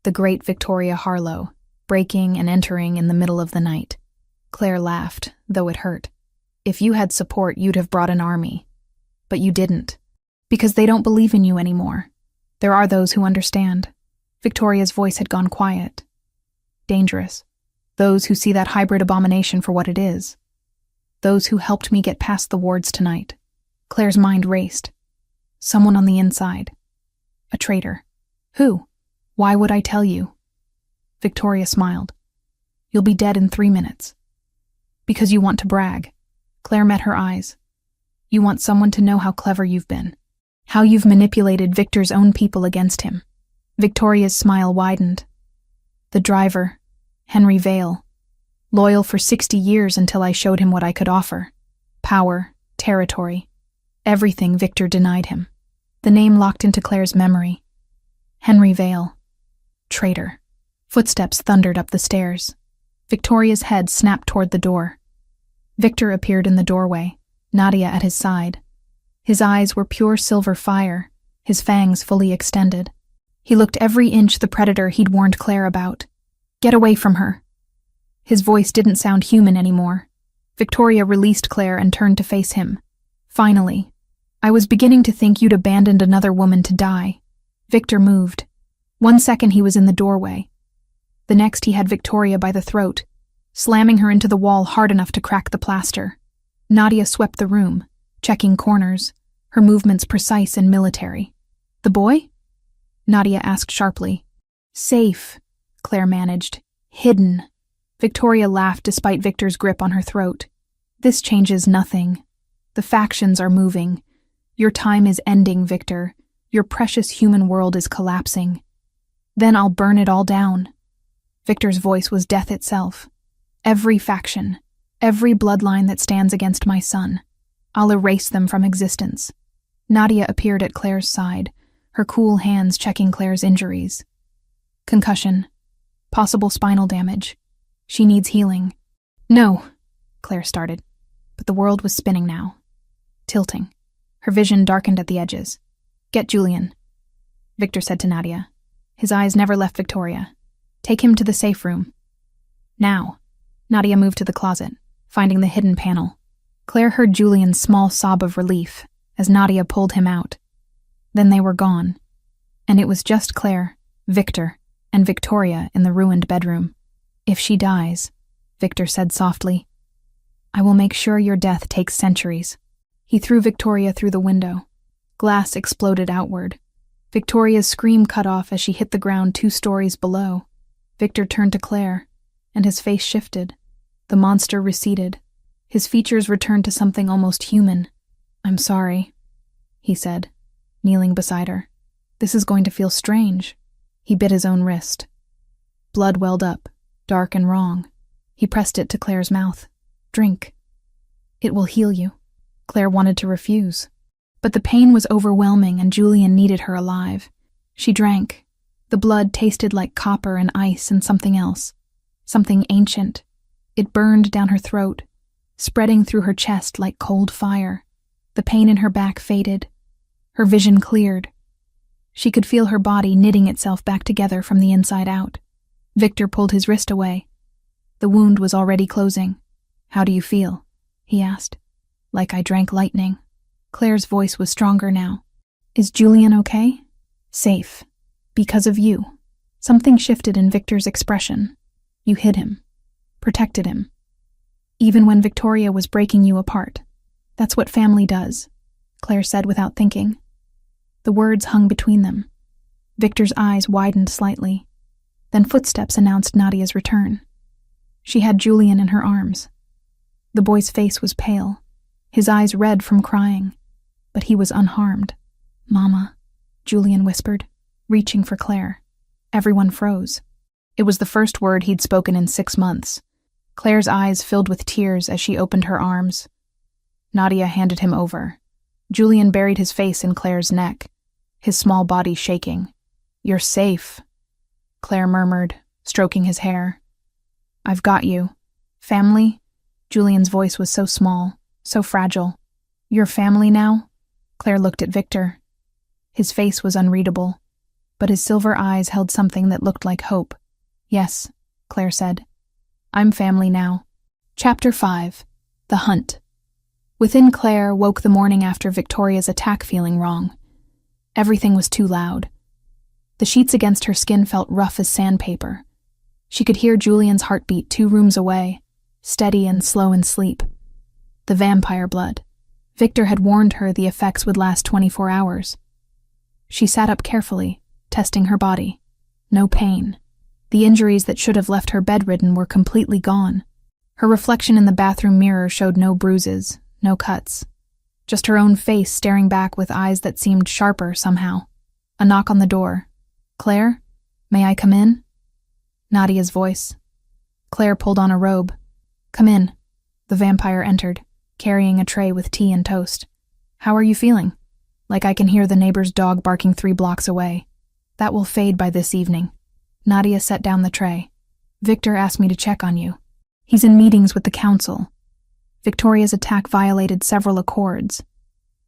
The great Victoria Harlow, breaking and entering in the middle of the night. Claire laughed, though it hurt. If you had support, you'd have brought an army. But you didn't. Because they don't believe in you anymore. There are those who understand. Victoria's voice had gone quiet. Dangerous. Those who see that hybrid abomination for what it is. Those who helped me get past the wards tonight. Claire's mind raced. Someone on the inside. A traitor. Who? Why would I tell you? Victoria smiled. You'll be dead in 3 minutes. Because you want to brag. Claire met her eyes. You want someone to know how clever you've been. How you've manipulated Victor's own people against him. Victoria's smile widened. The driver, Henry Vale. Loyal for 60 years until I showed him what I could offer. Power, territory. Everything Victor denied him. The name locked into Claire's memory. Henry Vale. Traitor. Footsteps thundered up the stairs. Victoria's head snapped toward the door. Victor appeared in the doorway, Nadia at his side. His eyes were pure silver fire, his fangs fully extended. He looked every inch the predator he'd warned Claire about. Get away from her. His voice didn't sound human anymore. Victoria released Claire and turned to face him. Finally. I was beginning to think you'd abandoned another woman to die. Victor moved. 1 second he was in the doorway. The next he had Victoria by the throat, slamming her into the wall hard enough to crack the plaster. Nadia swept the room, checking corners, her movements precise and military. The boy? Nadia asked sharply. Safe, Claire managed. Hidden. Victoria laughed despite Victor's grip on her throat. This changes nothing. The factions are moving. Your time is ending, Victor. Your precious human world is collapsing. Then I'll burn it all down. Victor's voice was death itself. Every faction, every bloodline that stands against my son. I'll erase them from existence. Nadia appeared at Claire's side, her cool hands checking Claire's injuries. Concussion. Possible spinal damage. She needs healing. No, Claire started, but the world was spinning now. Tilting. Her vision darkened at the edges. Get Julian, Victor said to Nadia. His eyes never left Victoria. Take him to the safe room. Now. Nadia moved to the closet, finding the hidden panel. Claire heard Julian's small sob of relief as Nadia pulled him out. Then they were gone, and it was just Claire, Victor, and Victoria in the ruined bedroom. If she dies, Victor said softly, I will make sure your death takes centuries. He threw Victoria through the window. Glass exploded outward. Victoria's scream cut off as she hit the ground 2 stories below. Victor turned to Claire, and his face shifted. The monster receded. His features returned to something almost human. I'm sorry, he said, kneeling beside her. This is going to feel strange. He bit his own wrist. Blood welled up, dark and wrong. He pressed it to Claire's mouth. Drink. It will heal you. Claire wanted to refuse. But the pain was overwhelming and Julian needed her alive. She drank. The blood tasted like copper and ice and something else. Something ancient. It burned down her throat, spreading through her chest like cold fire. The pain in her back faded. Her vision cleared. She could feel her body knitting itself back together from the inside out. Victor pulled his wrist away. The wound was already closing. How do you feel? He asked. Like I drank lightning. Claire's voice was stronger now. Is Julian okay? Safe. Because of you. Something shifted in Victor's expression. You hid him. Protected him. Even when Victoria was breaking you apart. That's what family does, Claire said without thinking. The words hung between them. Victor's eyes widened slightly. Then footsteps announced Nadia's return. She had Julian in her arms. The boy's face was pale, his eyes red from crying, but he was unharmed. Mama, Julian whispered, reaching for Claire. Everyone froze. It was the first word he'd spoken in 6 months. Claire's eyes filled with tears as she opened her arms. Nadia handed him over. Julian buried his face in Claire's neck, his small body shaking. You're safe, Claire murmured, stroking his hair. I've got you. Family? Julian's voice was so small, so fragile. Your family now? Claire looked at Victor. His face was unreadable, but his silver eyes held something that looked like hope. Yes, Claire said. I'm family now. Chapter 5. The Hunt. Within Claire woke the morning after Victoria's attack feeling wrong. Everything was too loud. The sheets against her skin felt rough as sandpaper. She could hear Julian's heartbeat 2 rooms away, steady and slow in sleep. The vampire blood. Victor had warned her the effects would last 24 hours. She sat up carefully, testing her body. No pain. The injuries that should have left her bedridden were completely gone. Her reflection in the bathroom mirror showed no bruises, no cuts. Just her own face staring back with eyes that seemed sharper somehow. A knock on the door. "Claire? May I come in?" Nadia's voice. Claire pulled on a robe. "Come in." The vampire entered, carrying a tray with tea and toast. "How are you feeling?" "Like I can hear the neighbor's dog barking 3 blocks away. That will fade by this evening." Nadia set down the tray. "Victor asked me to check on you. He's in meetings with the council. Victoria's attack violated several accords.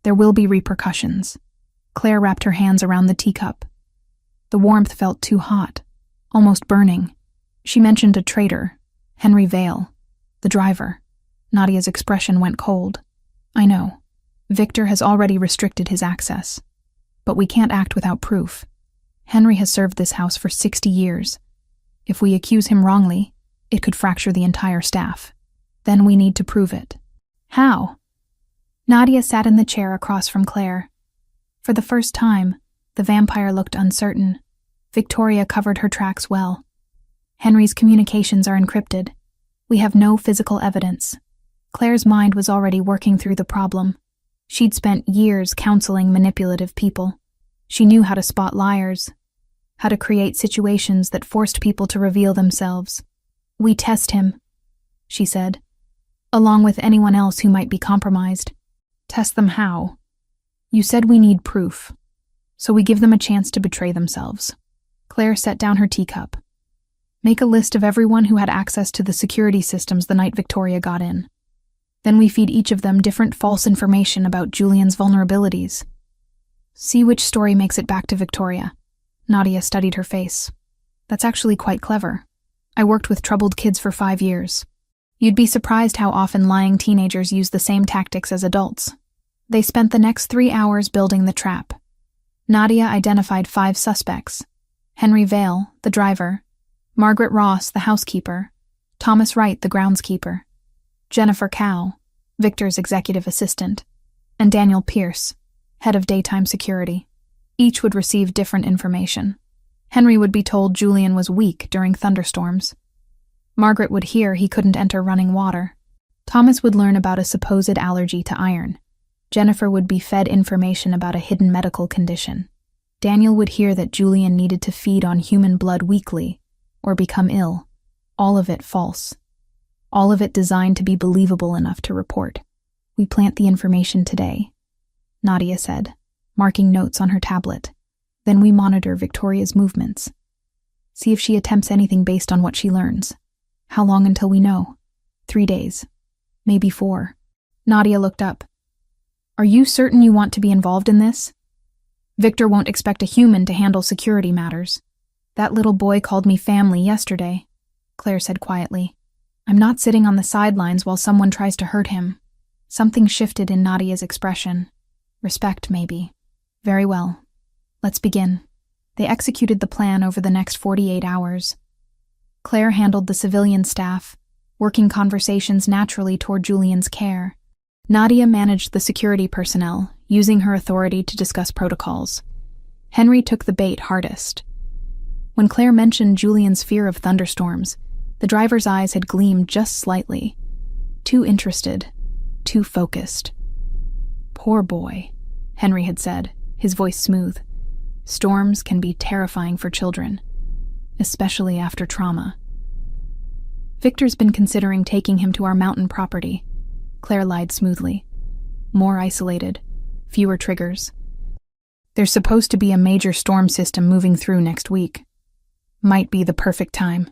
There will be repercussions." Claire wrapped her hands around the teacup. The warmth felt too hot, almost burning. She mentioned a traitor, Henry Vale, the driver. Nadia's expression went cold. "I know. Victor has already restricted his access. But we can't act without proof. Henry has served this house for 60 years. If we accuse him wrongly, it could fracture the entire staff. Then we need to prove it." "How?" Nadia sat in the chair across from Claire. For the first time, the vampire looked uncertain. Victoria covered her tracks well. "Henry's communications are encrypted. We have no physical evidence." Claire's mind was already working through the problem. She'd spent years counseling manipulative people. She knew how to spot liars, how to create situations that forced people to reveal themselves. "We test him," she said, "along with anyone else who might be compromised." "Test them how?" "You said we need proof, so we give them a chance to betray themselves." Claire set down her teacup. "Make a list of everyone who had access to the security systems the night Victoria got in. Then we feed each of them different false information about Julian's vulnerabilities. See which story makes it back to Victoria." Nadia studied her face. "That's actually quite clever. I worked with troubled kids for 5 years. You'd be surprised how often lying teenagers use the same tactics as adults." They spent the next 3 hours building the trap. Nadia identified 5 suspects: Henry Vale, the driver; Margaret Ross, the housekeeper; Thomas Wright, the groundskeeper; Jennifer Cow, Victor's executive assistant; and Daniel Pierce, head of daytime security. Each would receive different information. Henry would be told Julian was weak during thunderstorms. Margaret would hear he couldn't enter running water. Thomas would learn about a supposed allergy to iron. Jennifer would be fed information about a hidden medical condition. Daniel would hear that Julian needed to feed on human blood weekly or become ill. All of it false. All of it designed to be believable enough to report. "We plant the information today," Nadia said, marking notes on her tablet. "Then we monitor Victoria's movements. See if she attempts anything based on what she learns. How long until we know? 3 days. Maybe 4. Nadia looked up. "Are you certain you want to be involved in this? Victor won't expect a human to handle security matters." "That little boy called me family yesterday," Claire said quietly. "I'm not sitting on the sidelines while someone tries to hurt him." Something shifted in Nadia's expression. Respect, maybe. "Very well. Let's begin." They executed the plan over the next 48 hours. Claire handled the civilian staff, working conversations naturally toward Julian's care. Nadia managed the security personnel, using her authority to discuss protocols. Henry took the bait hardest. When Claire mentioned Julian's fear of thunderstorms, the driver's eyes had gleamed just slightly. Too interested, too focused. "Poor boy," Henry had said, his voice smooth. "Storms can be terrifying for children, especially after trauma." "Victor's been considering taking him to our mountain property," Claire lied smoothly. "More isolated, fewer triggers. There's supposed to be a major storm system moving through next week. Might be the perfect time."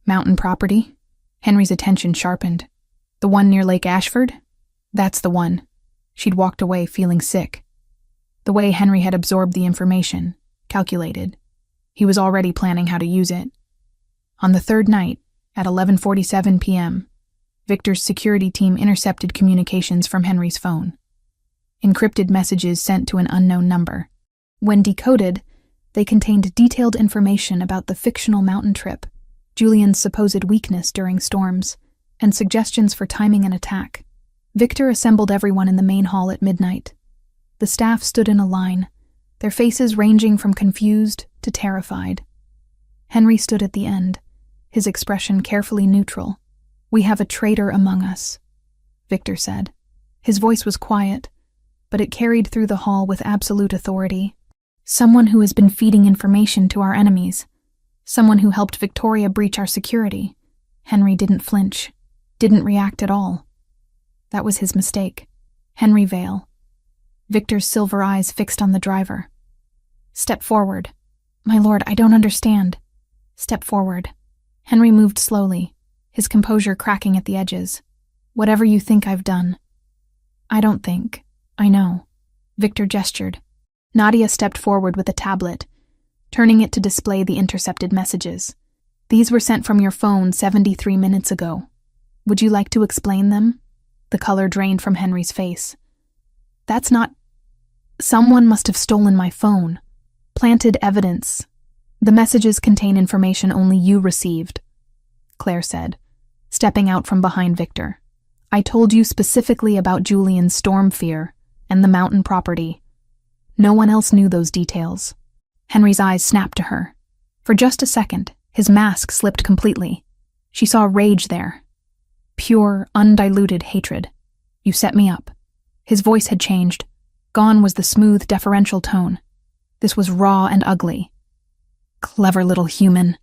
"Mountain property?" Henry's attention sharpened. "The one near Lake Ashford?" "That's the one." She'd walked away feeling sick. The way Henry had absorbed the information, calculated. He was already planning how to use it. On the 3rd night, at 11:47 p.m., Victor's security team intercepted communications from Henry's phone. Encrypted messages sent to an unknown number. When decoded, they contained detailed information about the fictional mountain trip, Julian's supposed weakness during storms, and suggestions for timing an attack. Victor assembled everyone in the main hall at midnight. The staff stood in a line, their faces ranging from confused to terrified. Henry stood at the end, his expression carefully neutral. "We have a traitor among us," Victor said. His voice was quiet, but it carried through the hall with absolute authority. "Someone who has been feeding information to our enemies. Someone who helped Victoria breach our security." Henry didn't flinch, didn't react at all. That was his mistake. Henry Vale. Victor's silver eyes fixed on the driver. "Step forward." "My lord, I don't understand." "Step forward." Henry moved slowly, his composure cracking at the edges. "Whatever you think I've done." "I don't think. I know." Victor gestured. Nadia stepped forward with a tablet, turning it to display the intercepted messages. "These were sent from your phone 73 minutes ago. Would you like to explain them?" The color drained from Henry's face. "That's not... Someone must have stolen my phone. Planted evidence. The messages contain information only you received," Claire said, stepping out from behind Victor. "I told you specifically about Julian's storm fear and the mountain property. No one else knew those details." Henry's eyes snapped to her. For just a second, his mask slipped completely. She saw rage there. Pure, undiluted hatred. "You set me up." His voice had changed. Gone was the smooth, deferential tone. This was raw and ugly. "Clever little human.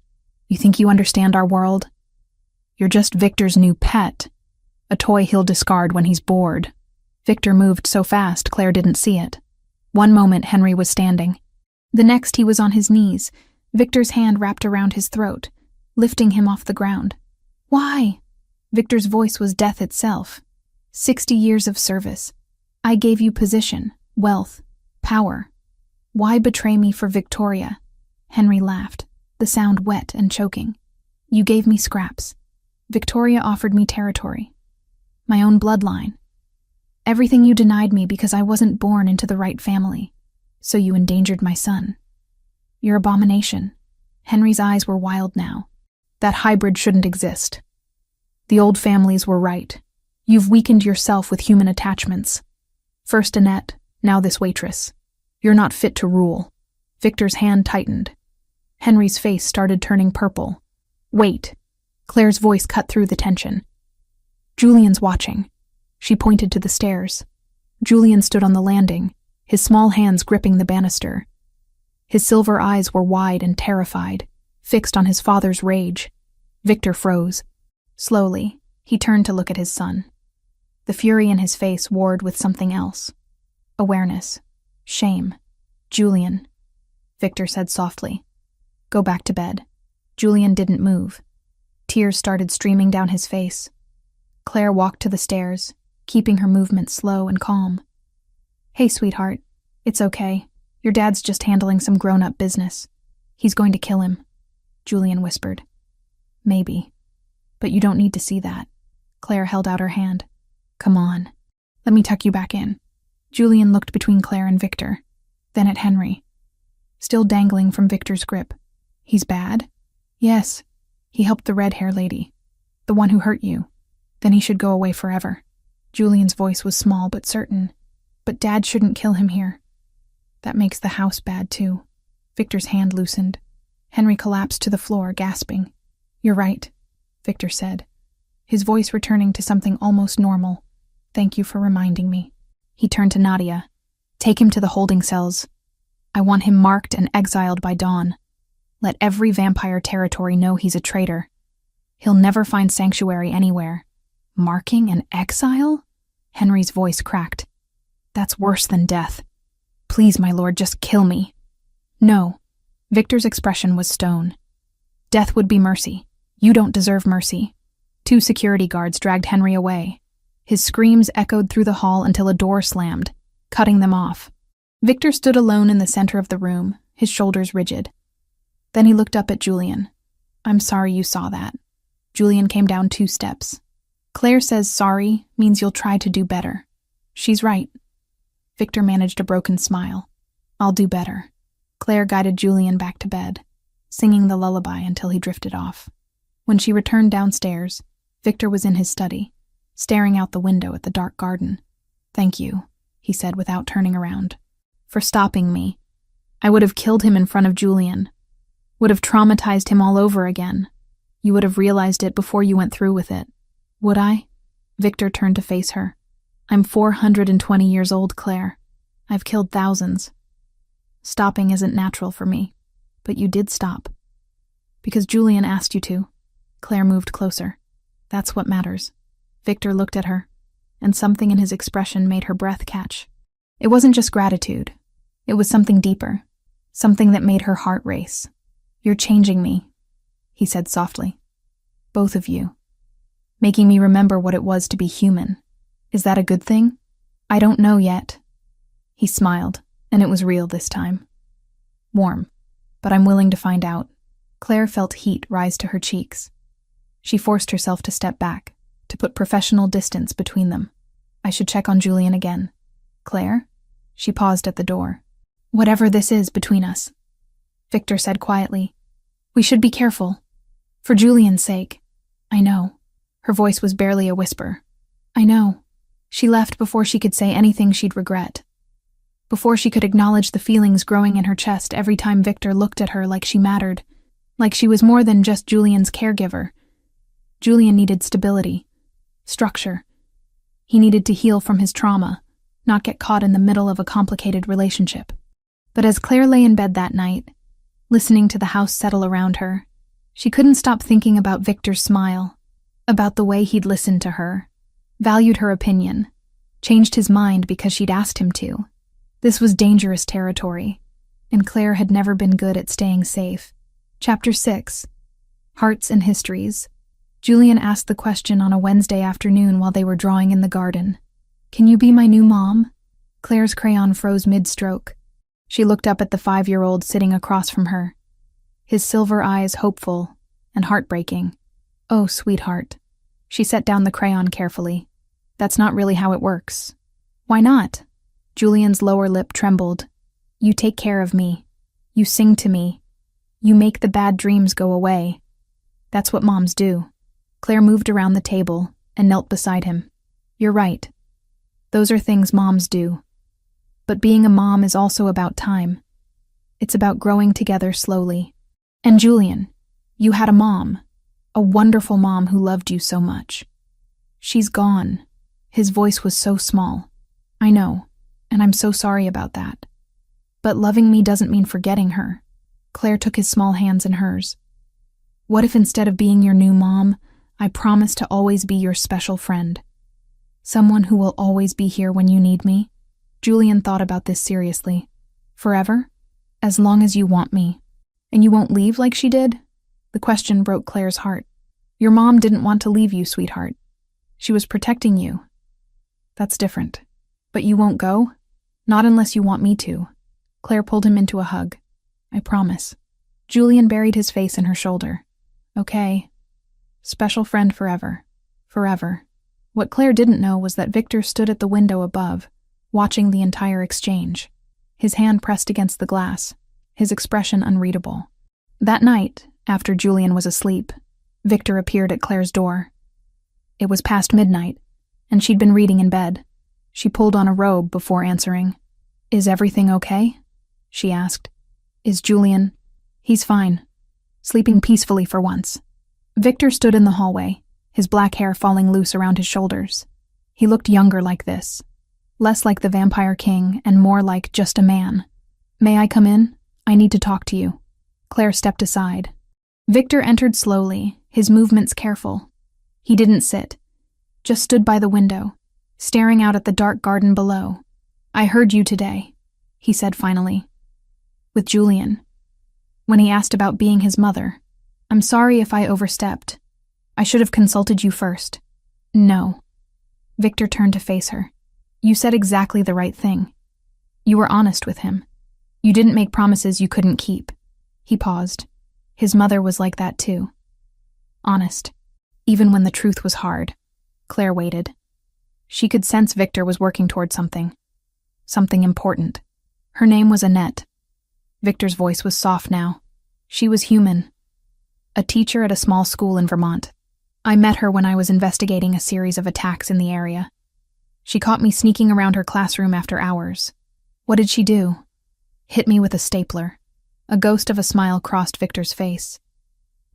You think you understand our world? You're just Victor's new pet. A toy he'll discard when he's bored." Victor moved so fast Claire didn't see it. One moment Henry was standing. The next he was on his knees, Victor's hand wrapped around his throat, lifting him off the ground. "Why?" Victor's voice was death itself. 60 years of service. I gave you position, wealth, power. Why betray me for Victoria?" Henry laughed, the sound wet and choking. "You gave me scraps. Victoria offered me territory. My own bloodline. Everything you denied me because I wasn't born into the right family. So you endangered my son. Your abomination." Henry's eyes were wild now. "That hybrid shouldn't exist. The old families were right. You've weakened yourself with human attachments. First Annette, now this waitress. You're not fit to rule." Victor's hand tightened. Henry's face started turning purple. "Wait." Claire's voice cut through the tension. "Julian's watching." She pointed to the stairs. Julian stood on the landing, his small hands gripping the banister. His silver eyes were wide and terrified, fixed on his father's rage. Victor froze. Slowly, he turned to look at his son. The fury in his face warred with something else. Awareness. Shame. "Julian," Victor said softly. "Go back to bed." Julian didn't move. Tears started streaming down his face. Claire walked to the stairs, keeping her movement slow and calm. "Hey, sweetheart. It's okay. Your dad's just handling some grown-up business. He's going to kill him," Julian whispered. "Maybe. But you don't need to see that." Claire held out her hand. "Come on. Let me tuck you back in." Julian looked between Claire and Victor, then at Henry, still dangling from Victor's grip. "He's bad?" "Yes. He helped the red-hair lady. The one who hurt you. Then he should go away forever." Julian's voice was small but certain. "But Dad shouldn't kill him here. That makes the house bad, too." Victor's hand loosened. Henry collapsed to the floor, gasping. "You're right," Victor said, his voice returning to something almost normal. "Thank you for reminding me." He turned to Nadia. "Take him to the holding cells. I want him marked and exiled by dawn. Let every vampire territory know he's a traitor. He'll never find sanctuary anywhere." "Marking and exile?" Henry's voice cracked. "That's worse than death. Please, my lord, just kill me." "No." Victor's expression was stone. "Death would be mercy. You don't deserve mercy." 2 security guards dragged Henry away. His screams echoed through the hall until a door slammed, cutting them off. Victor stood alone in the center of the room, his shoulders rigid. Then he looked up at Julian. "I'm sorry you saw that." Julian came down 2 steps. "Claire says sorry means you'll try to do better. She's right." Victor managed a broken smile. "I'll do better." Claire guided Julian back to bed, singing the lullaby until he drifted off. When she returned downstairs, Victor was in his study, staring out the window at the dark garden. "Thank you," he said without turning around. "For stopping me. I would have killed him in front of Julian. Would have traumatized him all over again. You would have realized it before you went through with it. Would I? Victor turned to face her. I'm 420 years old, Claire. I've killed thousands. Stopping isn't natural for me, but you did stop. Because Julian asked you to. Claire moved closer. That's what matters. Victor looked at her, and something in his expression made her breath catch. It wasn't just gratitude. It was something deeper, something that made her heart race. You're changing me, he said softly. Both of you. Making me remember what it was to be human. Is that a good thing? I don't know yet. He smiled, and it was real this time. Warm, but I'm willing to find out. Claire felt heat rise to her cheeks. She forced herself to step back, to put professional distance between them. I should check on Julian again. Claire? She paused at the door. Whatever this is between us, Victor said quietly. We should be careful. For Julian's sake. I know. Her voice was barely a whisper. I know. She left before she could say anything she'd regret. Before she could acknowledge the feelings growing in her chest every time Victor looked at her like she mattered, like she was more than just Julian's caregiver. Julian needed stability, structure. He needed to heal from his trauma, not get caught in the middle of a complicated relationship. But as Claire lay in bed that night, listening to the house settle around her, she couldn't stop thinking about Victor's smile, about the way he'd listened to her, valued her opinion, changed his mind because she'd asked him to. This was dangerous territory, and Claire had never been good at staying safe. Chapter 6. Hearts and Histories. Julian asked the question on a Wednesday afternoon while they were drawing in the garden. Can you be my new mom? Claire's crayon froze mid-stroke. She looked up at the 5-year-old sitting across from her, his silver eyes hopeful and heartbreaking. Oh, sweetheart. She set down the crayon carefully. That's not really how it works. Why not? Julian's lower lip trembled. You take care of me. You sing to me. You make the bad dreams go away. That's what moms do. Claire moved around the table and knelt beside him. You're right. Those are things moms do. But being a mom is also about time. It's about growing together slowly. And Julian, you had a mom, a wonderful mom who loved you so much. She's gone. His voice was so small. I know, and I'm so sorry about that. But loving me doesn't mean forgetting her. Claire took his small hands in hers. What if instead of being your new mom, I promise to always be your special friend? Someone who will always be here when you need me? Julian thought about this seriously. Forever? As long as you want me. And you won't leave like she did? The question broke Claire's heart. Your mom didn't want to leave you, sweetheart. She was protecting you. That's different. But you won't go? Not unless you want me to. Claire pulled him into a hug. I promise. Julian buried his face in her shoulder. Okay. Special friend forever. Forever. What Claire didn't know was that Victor stood at the window above, watching the entire exchange, his hand pressed against the glass, his expression unreadable. That night, after Julian was asleep, Victor appeared at Claire's door. It was past midnight, and she'd been reading in bed. She pulled on a robe before answering. Is everything okay? She asked. Is Julian? He's fine. Sleeping peacefully for once. Victor stood in the hallway, his black hair falling loose around his shoulders. He looked younger like this. Less like the Vampire King and more like just a man. May I come in? I need to talk to you. Claire stepped aside. Victor entered slowly, his movements careful. He didn't sit, just stood by the window, staring out at the dark garden below. I heard you today, he said finally. With Julian. When he asked about being his mother. I'm sorry if I overstepped. I should have consulted you first. No. Victor turned to face her. You said exactly the right thing. You were honest with him. You didn't make promises you couldn't keep. He paused. His mother was like that too. Honest. Even when the truth was hard. Claire waited. She could sense Victor was working toward something. Something important. Her name was Annette. Victor's voice was soft now. She was human. A teacher at a small school in Vermont. I met her when I was investigating a series of attacks in the area. She caught me sneaking around her classroom after hours. What did she do? Hit me with a stapler. A ghost of a smile crossed Victor's face.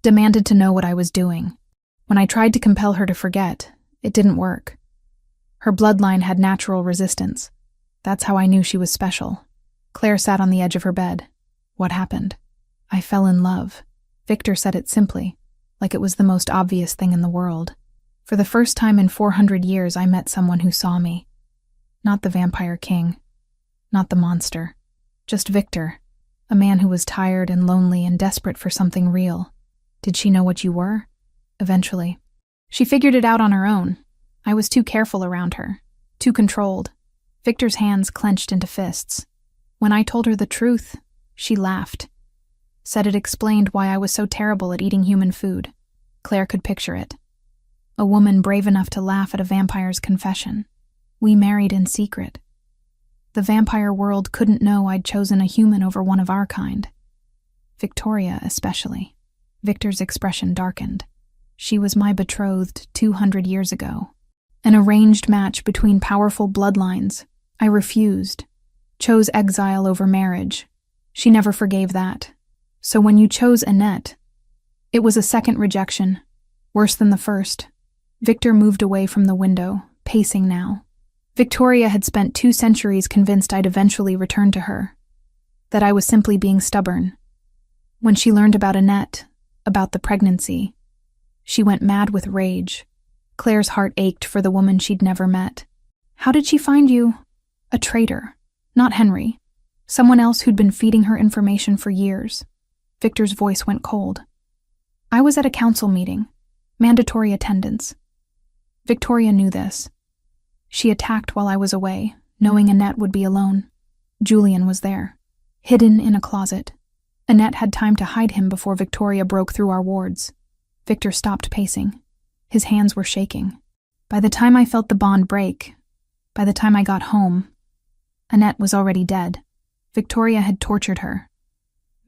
Demanded to know what I was doing. When I tried to compel her to forget, it didn't work. Her bloodline had natural resistance. That's how I knew she was special. Claire sat on the edge of her bed. What happened? I fell in love. Victor said it simply, like it was the most obvious thing in the world. For the first time in 400 years, I met someone who saw me. Not the vampire king. Not the monster. Just Victor, a man who was tired and lonely and desperate for something real. Did she know what you were? Eventually. She figured it out on her own. I was too careful around her, too controlled. Victor's hands clenched into fists. When I told her the truth, she laughed. Said it explained why I was so terrible at eating human food. Claire could picture it. A woman brave enough to laugh at a vampire's confession. We married in secret. The vampire world couldn't know I'd chosen a human over one of our kind. Victoria, especially. Victor's expression darkened. She was my betrothed 200 years ago. An arranged match between powerful bloodlines. I refused. Chose exile over marriage. She never forgave that. So when you chose Annette, it was a second rejection. Worse than the first. Victor moved away from the window, pacing now. Victoria had spent 2 centuries convinced I'd eventually return to her. That I was simply being stubborn. When she learned about Annette, about the pregnancy, she went mad with rage. Claire's heart ached for the woman she'd never met. How did she find you? A traitor. Not Henry. Someone else who'd been feeding her information for years. Victor's voice went cold. I was at a council meeting. Mandatory attendance. Victoria knew this. She attacked while I was away, knowing Annette would be alone. Julian was there, hidden in a closet. Annette had time to hide him before Victoria broke through our wards. Victor stopped pacing. His hands were shaking. By the time I felt the bond break, by the time I got home, Annette was already dead. Victoria had tortured her.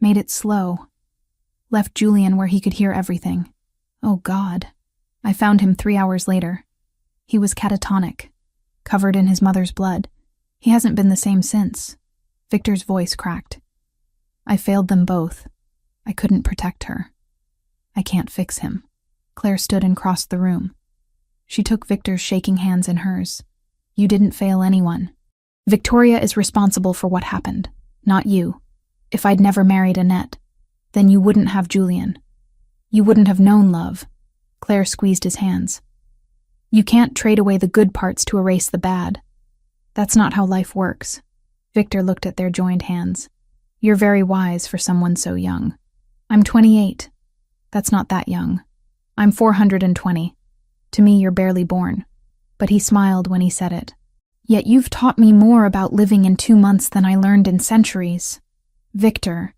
Made it slow. Left Julian where he could hear everything. Oh God. I found him 3 hours later. He was catatonic, covered in his mother's blood. He hasn't been the same since. Victor's voice cracked. I failed them both. I couldn't protect her. I can't fix him. Claire stood and crossed the room. She took Victor's shaking hands in hers. You didn't fail anyone. Victoria is responsible for what happened, not you. If I'd never married Annette, then you wouldn't have Julian. You wouldn't have known love. Claire squeezed his hands. You can't trade away the good parts to erase the bad. That's not how life works. Victor looked at their joined hands. You're very wise for someone so young. I'm 28. That's not that young. I'm 420. To me, you're barely born. But he smiled when he said it. Yet you've taught me more about living in 2 months than I learned in centuries. Victor,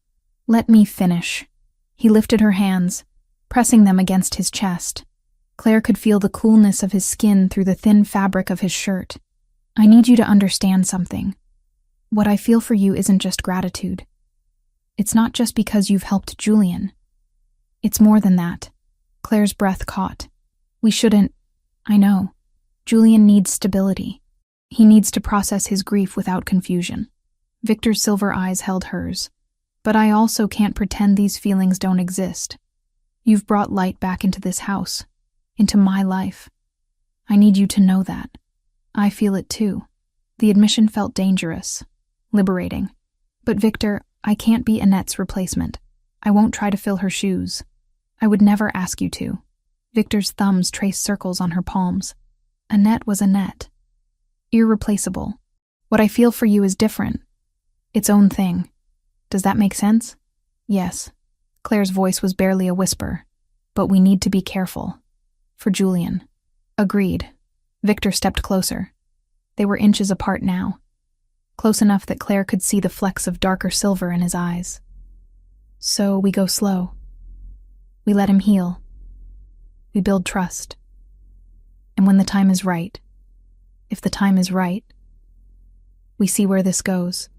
let me finish. He lifted her hands, pressing them against his chest. Claire could feel the coolness of his skin through the thin fabric of his shirt. I need you to understand something. What I feel for you isn't just gratitude. It's not just because you've helped Julian. It's more than that. Claire's breath caught. We shouldn't... I know. Julian needs stability. He needs to process his grief without confusion. Victor's silver eyes held hers. But I also can't pretend these feelings don't exist. You've brought light back into this house, into my life. I need you to know that. I feel it too. The admission felt dangerous, liberating. But Victor, I can't be Annette's replacement. I won't try to fill her shoes. I would never ask you to. Victor's thumbs traced circles on her palms. Annette was Annette. Irreplaceable. What I feel for you is different. Its own thing. Does that make sense? Yes. Claire's voice was barely a whisper. But we need to be careful. For Julian. Agreed. Victor stepped closer. They were inches apart now. Close enough that Claire could see the flecks of darker silver in his eyes. So we go slow. We let him heal. We build trust. And when the time is right, if the time is right, we see where this goes.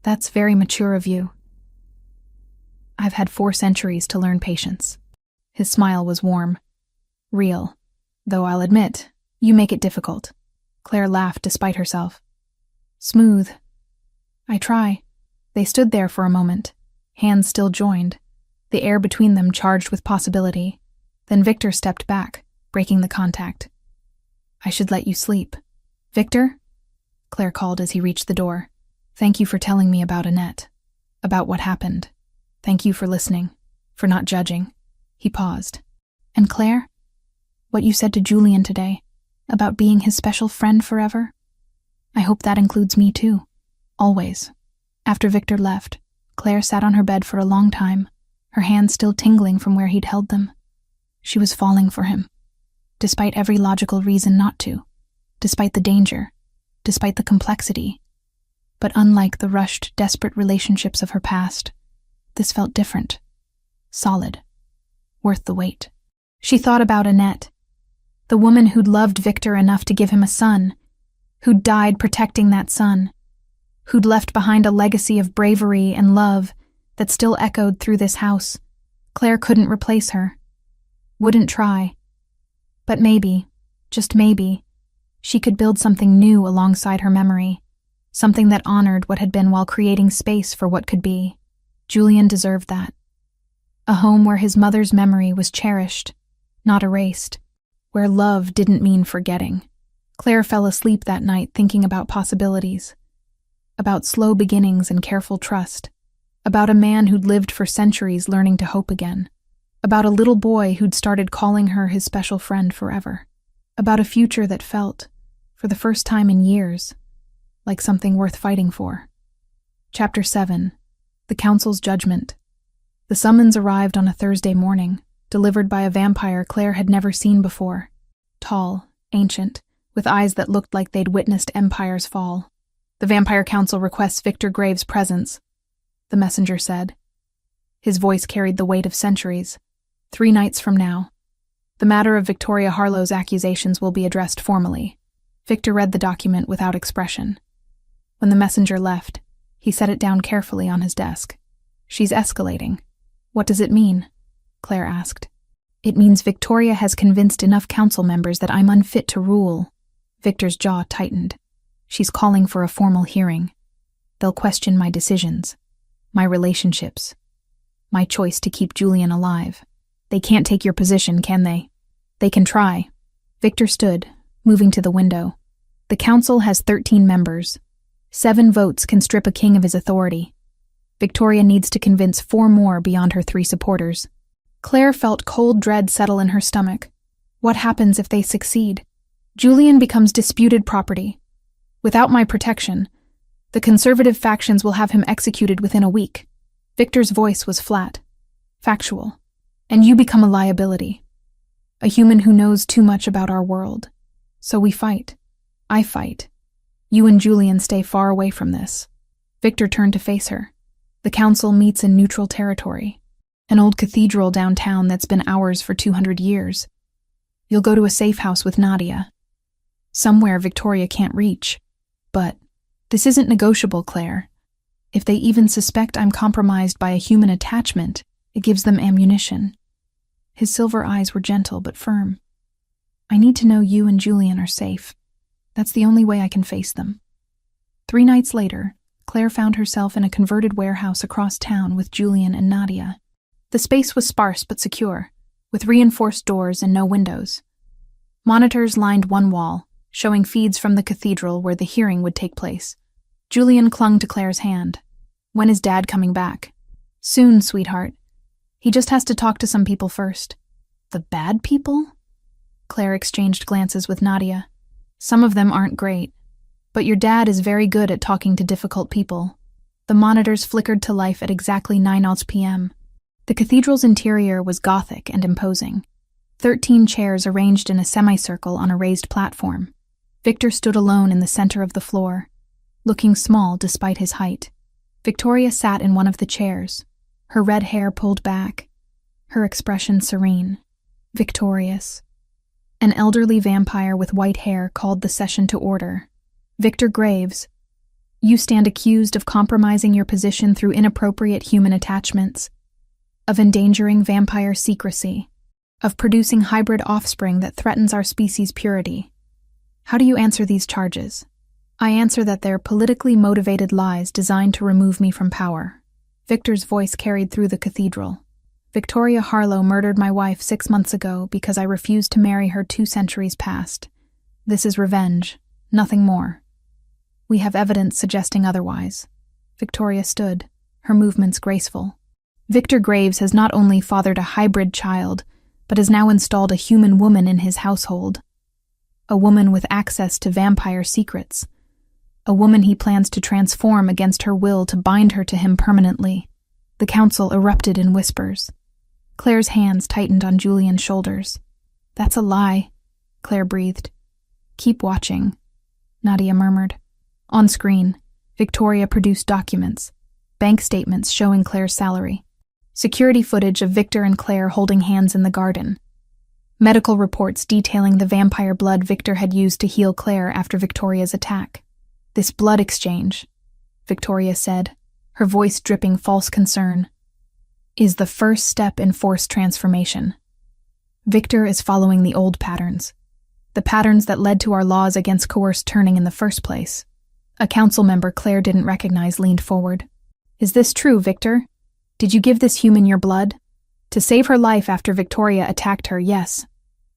That's very mature of you. I've had 4 centuries to learn patience. His smile was warm, real, though I'll admit, you make it difficult. Claire laughed despite herself. Smooth. I try. They stood there for a moment, hands still joined, the air between them charged with possibility. Then Victor stepped back, breaking the contact. I should let you sleep. Victor? Claire called as he reached the door. Thank you for telling me about Annette. About what happened. Thank you for listening. For not judging. He paused. And Claire? What you said to Julian today, about being his special friend forever? I hope that includes me too. Always. After Victor left, Claire sat on her bed for a long time, her hands still tingling from where he'd held them. She was falling for him, despite every logical reason not to, despite the danger, despite the complexity. But unlike the rushed, desperate relationships of her past, this felt different, solid, worth the wait. She thought about Annette, the woman who'd loved Victor enough to give him a son, who'd died protecting that son, who'd left behind a legacy of bravery and love that still echoed through this house. Claire couldn't replace her, wouldn't try. But maybe, just maybe, she could build something new alongside her memory, something that honored what had been while creating space for what could be. Julian deserved that. A home where his mother's memory was cherished, not erased, where love didn't mean forgetting. Claire fell asleep that night thinking about possibilities, about slow beginnings and careful trust, about a man who'd lived for centuries learning to hope again, about a little boy who'd started calling her his special friend forever, about a future that felt, for the first time in years, like something worth fighting for. Chapter 7. The Council's Judgment. The summons arrived on a Thursday morning, delivered by a vampire Claire had never seen before. Tall, ancient, with eyes that looked like they'd witnessed empires fall. The Vampire Council requests Victor Graves' presence, the messenger said. His voice carried the weight of centuries. 3 nights from now. The matter of Victoria Harlow's accusations will be addressed formally. Victor read the document without expression. When the messenger left, he set it down carefully on his desk. She's escalating. What does it mean? Claire asked. It means Victoria has convinced enough council members that I'm unfit to rule. Victor's jaw tightened. She's calling for a formal hearing. They'll question my decisions, my relationships, my choice to keep Julian alive. They can't take your position, can they? They can try. Victor stood, moving to the window. The council has 13 members. 7 votes can strip a king of his authority. Victoria needs to convince 4 more beyond her 3 supporters. Claire felt cold dread settle in her stomach. What happens if they succeed? Julian becomes disputed property. Without my protection, the conservative factions will have him executed within a week. Victor's voice was flat, factual. And you become a liability. A human who knows too much about our world. So we fight. I fight. You and Julian stay far away from this. Victor turned to face her. The council meets in neutral territory. An old cathedral downtown that's been ours for 200 years. You'll go to a safe house with Nadia. Somewhere Victoria can't reach. But this isn't negotiable, Claire. If they even suspect I'm compromised by a human attachment, it gives them ammunition. His silver eyes were gentle but firm. I need to know you and Julian are safe. That's the only way I can face them. 3 nights later, Claire found herself in a converted warehouse across town with Julian and Nadia. The space was sparse but secure, with reinforced doors and no windows. Monitors lined one wall, showing feeds from the cathedral where the hearing would take place. Julian clung to Claire's hand. When is Dad coming back? Soon, sweetheart. He just has to talk to some people first. The bad people? Claire exchanged glances with Nadia. Some of them aren't great, but your dad is very good at talking to difficult people. The monitors flickered to life at exactly 9 p.m. The cathedral's interior was Gothic and imposing. 13 chairs arranged in a semicircle on a raised platform. Victor stood alone in the center of the floor, looking small despite his height. Victoria sat in one of the chairs, her red hair pulled back, her expression serene, victorious. An elderly vampire with white hair called the session to order. Victor Graves, you stand accused of compromising your position through inappropriate human attachments, of endangering vampire secrecy, of producing hybrid offspring that threatens our species' purity. How do you answer these charges? I answer that they're politically motivated lies designed to remove me from power. Victor's voice carried through the cathedral. Victoria Harlow murdered my wife 6 months ago because I refused to marry her 2 centuries past. This is revenge, nothing more. We have evidence suggesting otherwise. Victoria stood, her movements graceful. Victor Graves has not only fathered a hybrid child, but has now installed a human woman in his household. A woman with access to vampire secrets. A woman he plans to transform against her will to bind her to him permanently. The council erupted in whispers. Claire's hands tightened on Julian's shoulders. "That's a lie," Claire breathed. "Keep watching," Nadia murmured. On screen, Victoria produced documents, bank statements showing Claire's salary, security footage of Victor and Claire holding hands in the garden, medical reports detailing the vampire blood Victor had used to heal Claire after Victoria's attack. "This blood exchange," Victoria said, her voice dripping false concern, "is the first step in forced transformation. Victor is following the old patterns, the patterns that led to our laws against coerced turning in the first place." A council member Claire didn't recognize leaned forward. "Is this true, Victor? Did you give this human your blood?" "To save her life after Victoria attacked her, yes."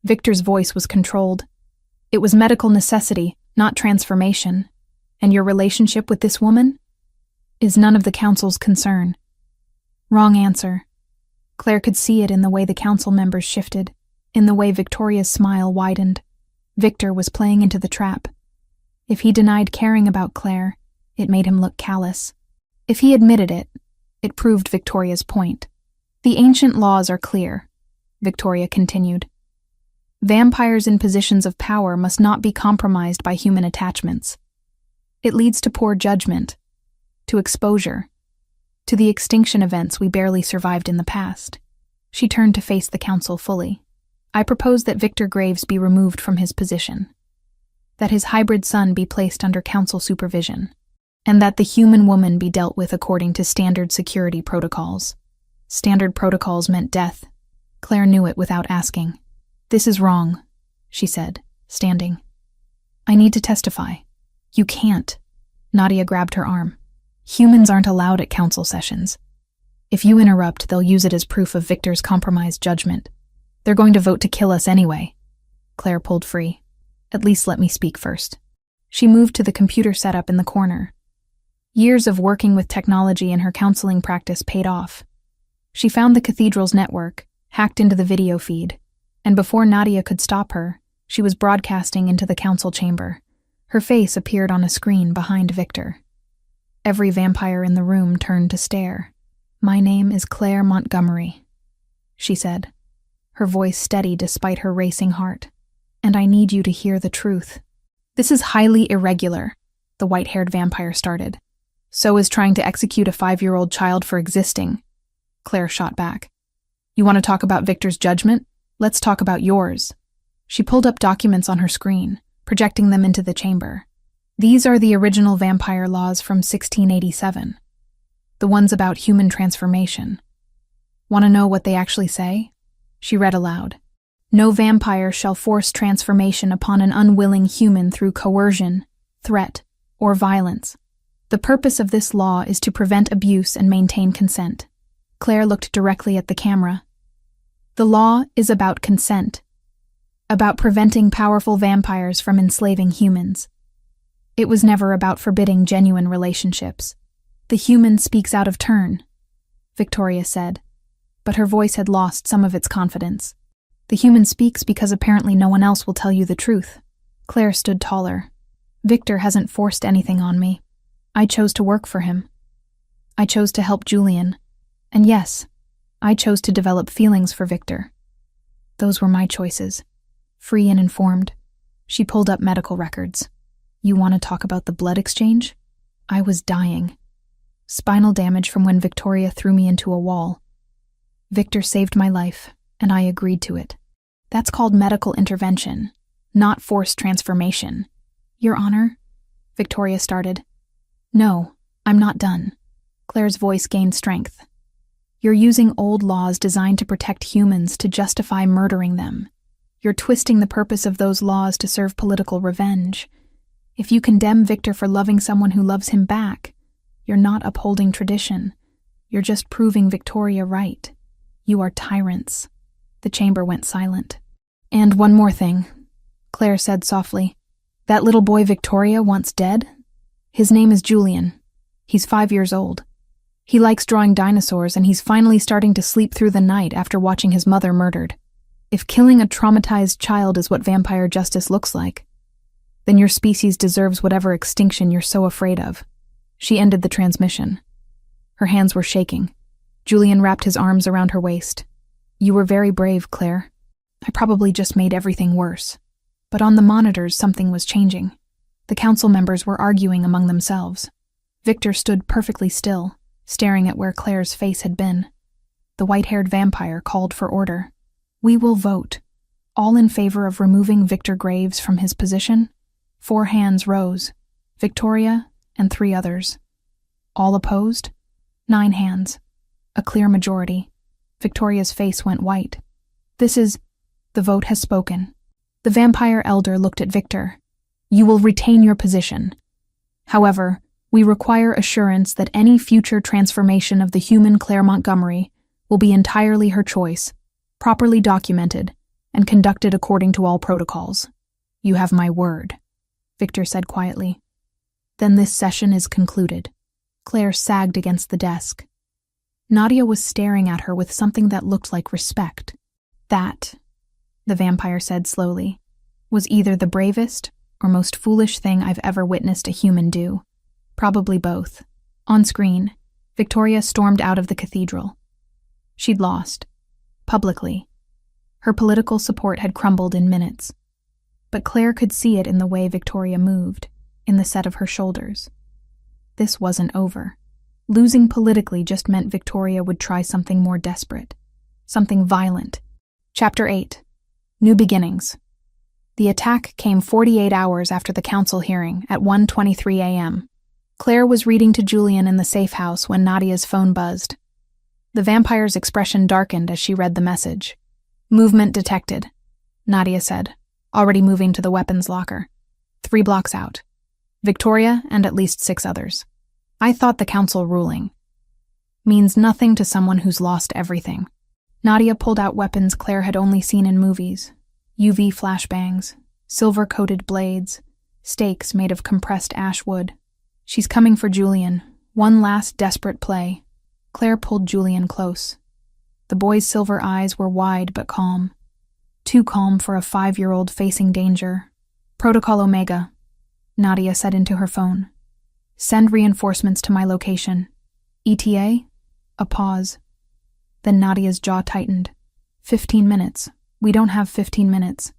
Victor's voice was controlled. "It was medical necessity, not transformation. And your relationship with this woman is none of the council's concern." Wrong answer. Claire could see it in the way the council members shifted, in the way Victoria's smile widened. Victor was playing into the trap. If he denied caring about Claire, it made him look callous. If he admitted it, it proved Victoria's point. "The ancient laws are clear," Victoria continued. "Vampires in positions of power must not be compromised by human attachments. It leads to poor judgment, to exposure, to the extinction events we barely survived in the past." She turned to face the council fully. "I propose that Victor Graves be removed from his position, that his hybrid son be placed under council supervision, and that the human woman be dealt with according to standard security protocols." Standard protocols meant death. Claire knew it without asking. "This is wrong," she said, standing. "I need to testify." "You can't." Nadia grabbed her arm. "Humans aren't allowed at council sessions. If you interrupt, they'll use it as proof of Victor's compromised judgment. They're going to vote to kill us anyway." Claire pulled free. "At least let me speak first." She moved to the computer setup in the corner. Years of working with technology in her counseling practice paid off. She found the cathedral's network, hacked into the video feed, and before Nadia could stop her, she was broadcasting into the council chamber. Her face appeared on a screen behind Victor. Every vampire in the room turned to stare. "My name is Claire Montgomery," she said, her voice steady despite her racing heart. "And I need you to hear the truth." "This is highly irregular," the white-haired vampire started. "So is trying to execute a 5-year-old child for existing," Claire shot back. "You want to talk about Victor's judgment? Let's talk about yours." She pulled up documents on her screen, projecting them into the chamber. "These are the original vampire laws from 1687. The ones about human transformation. Want to know what they actually say?" She read aloud. "No vampire shall force transformation upon an unwilling human through coercion, threat, or violence. The purpose of this law is to prevent abuse and maintain consent." Claire looked directly at the camera. "The law is about consent, about preventing powerful vampires from enslaving humans. It was never about forbidding genuine relationships. The human speaks out of turn," Victoria said, but her voice had lost some of its confidence. "The human speaks because apparently no one else will tell you the truth." Claire stood taller. "Victor hasn't forced anything on me. I chose to work for him. I chose to help Julian. And yes, I chose to develop feelings for Victor. Those were my choices. Free and informed." She pulled up medical records. "You want to talk about the blood exchange? I was dying. Spinal damage from when Victoria threw me into a wall. Victor saved my life, and I agreed to it. That's called medical intervention, not forced transformation." "Your Honor?" Victoria started. "No, I'm not done." Claire's voice gained strength. "You're using old laws designed to protect humans to justify murdering them. You're twisting the purpose of those laws to serve political revenge. If you condemn Victor for loving someone who loves him back, you're not upholding tradition. You're just proving Victoria right. You are tyrants." The chamber went silent. "And one more thing," Claire said softly. "That little boy Victoria wants dead? His name is Julian. He's 5 years old. He likes drawing dinosaurs, and he's finally starting to sleep through the night after watching his mother murdered. If killing a traumatized child is what vampire justice looks like, then your species deserves whatever extinction you're so afraid of." She ended the transmission. Her hands were shaking. Julian wrapped his arms around her waist. "You were very brave, Claire. I probably just made everything worse." But on the monitors, something was changing. The council members were arguing among themselves. Victor stood perfectly still, staring at where Claire's face had been. The white-haired vampire called for order. "We will vote. All in favor of removing Victor Graves from his position?" 4 hands rose. Victoria and 3 others. All opposed? 9 hands. A clear majority. Victoria's face went white. The vote has spoken." The vampire elder looked at Victor. "You will retain your position. However, we require assurance that any future transformation of the human Claire Montgomery will be entirely her choice, properly documented, and conducted according to all protocols." "You have my word," Victor said quietly. "Then this session is concluded." Claire sagged against the desk. Nadia was staring at her with something that looked like respect. "That," the vampire said slowly, "was either the bravest or most foolish thing I've ever witnessed a human do. Probably both." On screen, Victoria stormed out of the cathedral. She'd lost. Publicly. Her political support had crumbled in minutes. But Claire could see it in the way Victoria moved, in the set of her shoulders. This wasn't over. Losing politically just meant Victoria would try something more desperate. Something violent. Chapter 8. New Beginnings. The attack came 48 hours after the council hearing at 1:23 a.m. Claire was reading to Julian in the safe house when Nadia's phone buzzed. The vampire's expression darkened as she read the message. "Movement detected," Nadia said, already moving to the weapons locker. 3 blocks out. Victoria and at least 6 others. "I thought the council ruling means nothing to someone who's lost everything." Nadia pulled out weapons Claire had only seen in movies. UV flashbangs, silver-coated blades, stakes made of compressed ash wood. "She's coming for Julian. One last desperate play." Claire pulled Julian close. The boy's silver eyes were wide but calm. Too calm for a 5-year-old facing danger. "Protocol Omega," Nadia said into her phone. "Send reinforcements to my location." ETA? A pause. Then Nadia's jaw tightened. 15 minutes. We don't have 15 minutes.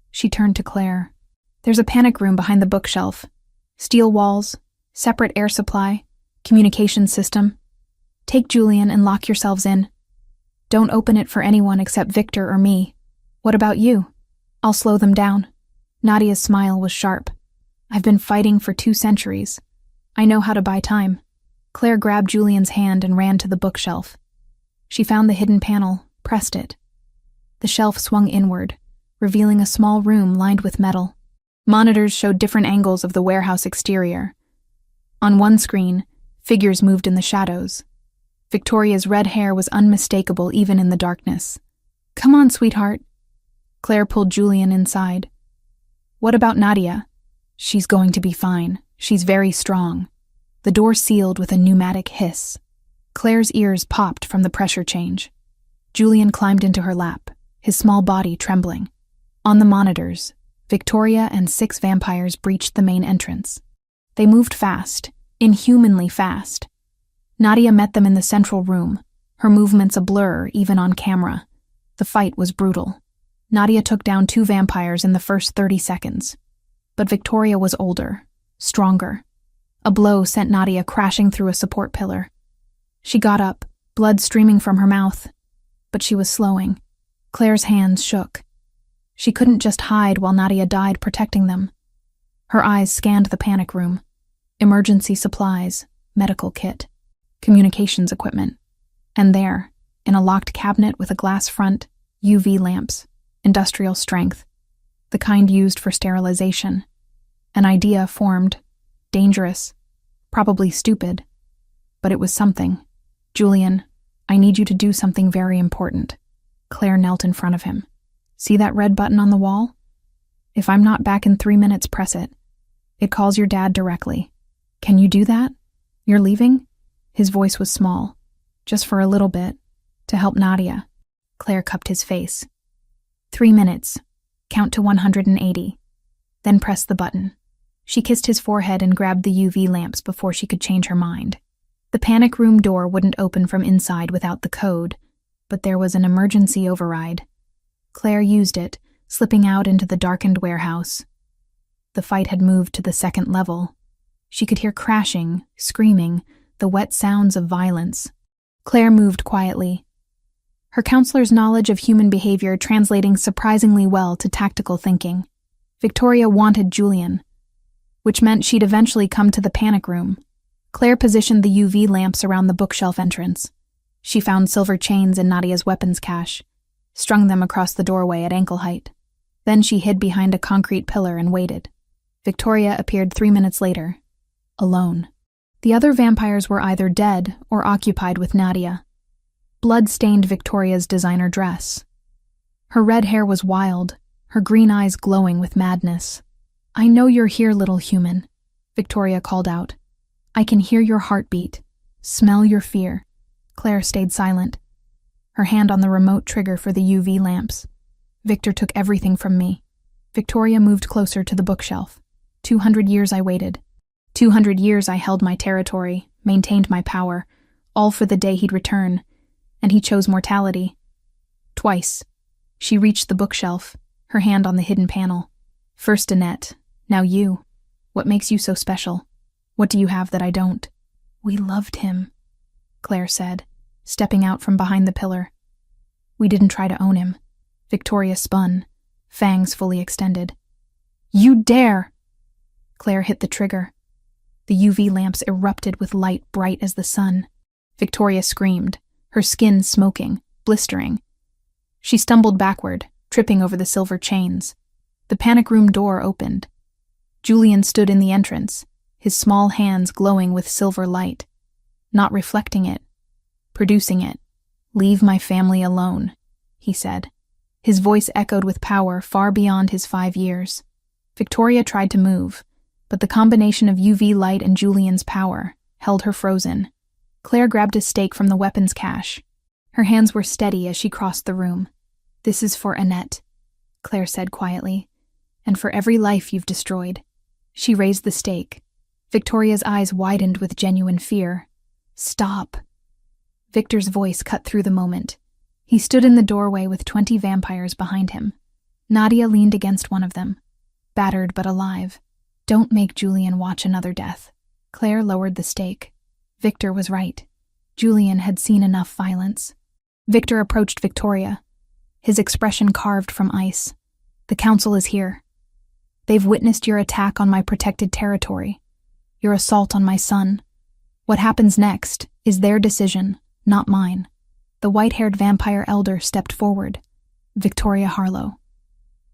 She turned to Claire. "There's a panic room behind the bookshelf. Steel walls, separate air supply, communication system. Take Julian and lock yourselves in. Don't open it for anyone except Victor or me. What about you? I'll slow them down." Nadia's smile was sharp. "I've been fighting for 2 centuries. I know how to buy time." Claire grabbed Julian's hand and ran to the bookshelf. She found the hidden panel, pressed it. The shelf swung inward, revealing a small room lined with metal. Monitors showed different angles of the warehouse exterior. On one screen, figures moved in the shadows. Victoria's red hair was unmistakable even in the darkness. "Come on, sweetheart." Claire pulled Julian inside. "What about Nadia?" "She's going to be fine. She's very strong." The door sealed with a pneumatic hiss. Claire's ears popped from the pressure change. Julian climbed into her lap, his small body trembling. On the monitors, Victoria and 6 vampires breached the main entrance. They moved fast, inhumanly fast. Nadia met them in the central room, her movements a blur even on camera. The fight was brutal. Nadia took down 2 vampires in the first 30 seconds. But Victoria was older, stronger. A blow sent Nadia crashing through a support pillar. She got up, blood streaming from her mouth. But she was slowing. Claire's hands shook. She couldn't just hide while Nadia died protecting them. Her eyes scanned the panic room. Emergency supplies, medical kit, communications equipment. And there, in a locked cabinet with a glass front, UV lamps, industrial strength, the kind used for sterilization. An idea formed. Dangerous. Probably stupid. But it was something. "Julian, I need you to do something very important." Claire knelt in front of him. "See that red button on the wall? If I'm not back in 3 minutes, press it. It calls your dad directly. Can you do that? You're leaving?" His voice was small. "Just for a little bit. To help Nadia." Claire cupped his face. 3 minutes. Count to 180. Then press the button. She kissed his forehead and grabbed the UV lamps before she could change her mind. The panic room door wouldn't open from inside without the code, but there was an emergency override. Claire used it, slipping out into the darkened warehouse. The fight had moved to the second level. She could hear crashing, screaming, the wet sounds of violence. Claire moved quietly, her counselor's knowledge of human behavior translating surprisingly well to tactical thinking. Victoria wanted Julian, which meant she'd eventually come to the panic room. Claire positioned the UV lamps around the bookshelf entrance. She found silver chains in Nadia's weapons cache, strung them across the doorway at ankle height. Then she hid behind a concrete pillar and waited. Victoria appeared 3 minutes later, alone. The other vampires were either dead or occupied with Nadia. Blood stained Victoria's designer dress. Her red hair was wild, her green eyes glowing with madness. "I know you're here, little human," Victoria called out. "I can hear your heartbeat, smell your fear." Claire stayed silent, her hand on the remote trigger for the UV lamps. "Victor took everything from me." Victoria moved closer to the bookshelf. 200 years I waited. 200 years I held my territory, maintained my power, all for the day he'd return, and he chose mortality. Twice. She reached the bookshelf, her hand on the hidden panel. "First Annette, now you. What makes you so special? What do you have that I don't?" "We loved him," Claire said, stepping out from behind the pillar. "We didn't try to own him." Victoria spun, fangs fully extended. "You dare!" Claire hit the trigger. The UV lamps erupted with light bright as the sun. Victoria screamed, her skin smoking, blistering. She stumbled backward, tripping over the silver chains. The panic room door opened. Julian stood in the entrance, his small hands glowing with silver light. Not reflecting it, producing it. "Leave my family alone," he said. His voice echoed with power far beyond his 5 years. Victoria tried to move, but the combination of UV light and Julian's power held her frozen. Claire grabbed a stake from the weapons cache. Her hands were steady as she crossed the room. "This is for Annette," Claire said quietly, "and for every life you've destroyed." She raised the stake. Victoria's eyes widened with genuine fear. "Stop." Victor's voice cut through the moment. He stood in the doorway with 20 vampires behind him. Nadia leaned against one of them, battered but alive. "Don't make Julian watch another death." Claire lowered the stake. Victor was right. Julian had seen enough violence. Victor approached Victoria, his expression carved from ice. "The council is here. They've witnessed your attack on my protected territory, your assault on my son. What happens next is their decision, not mine." The white-haired vampire elder stepped forward, Victoria Harlow.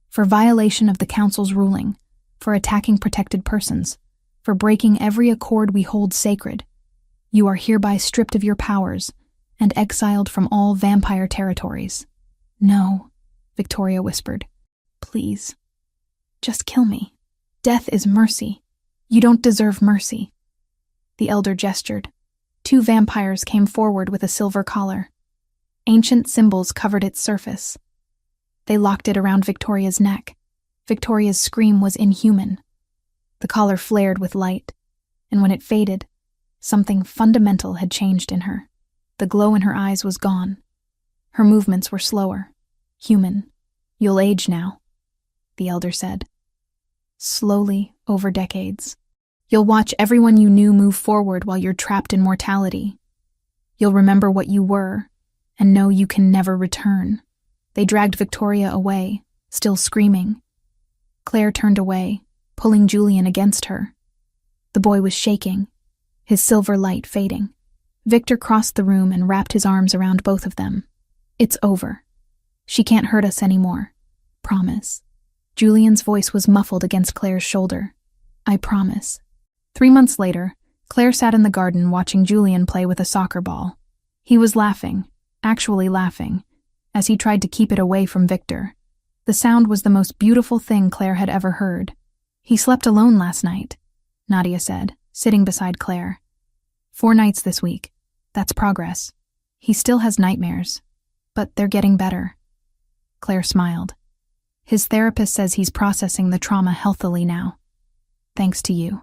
"For violation of the council's ruling, for attacking protected persons, for breaking every accord we hold sacred, you are hereby stripped of your powers and exiled from all vampire territories." "No," Victoria whispered. "Please, just kill me. Death is mercy. You don't deserve mercy." The elder gestured. 2 vampires came forward with a silver collar. Ancient symbols covered its surface. They locked it around Victoria's neck. Victoria's scream was inhuman. The collar flared with light, and when it faded, something fundamental had changed in her. The glow in her eyes was gone. Her movements were slower, human. "You'll age now," the elder said. "Slowly, over decades. You'll watch everyone you knew move forward while you're trapped in mortality. You'll remember what you were, and know you can never return." They dragged Victoria away, still screaming. Claire turned away, pulling Julian against her. The boy was shaking, his silver light fading. Victor crossed the room and wrapped his arms around both of them. "It's over. She can't hurt us anymore. Promise." Julian's voice was muffled against Claire's shoulder. I promise. 3 months later, Claire sat in the garden watching Julian play with a soccer ball. He was laughing, actually laughing, as he tried to keep it away from Victor. The sound was the most beautiful thing Claire had ever heard. He slept alone last night, Nadia said, sitting beside Claire. 4 nights this week. That's progress. He still has nightmares, but they're getting better. Claire smiled. His therapist says he's processing the trauma healthily now. Thanks to you.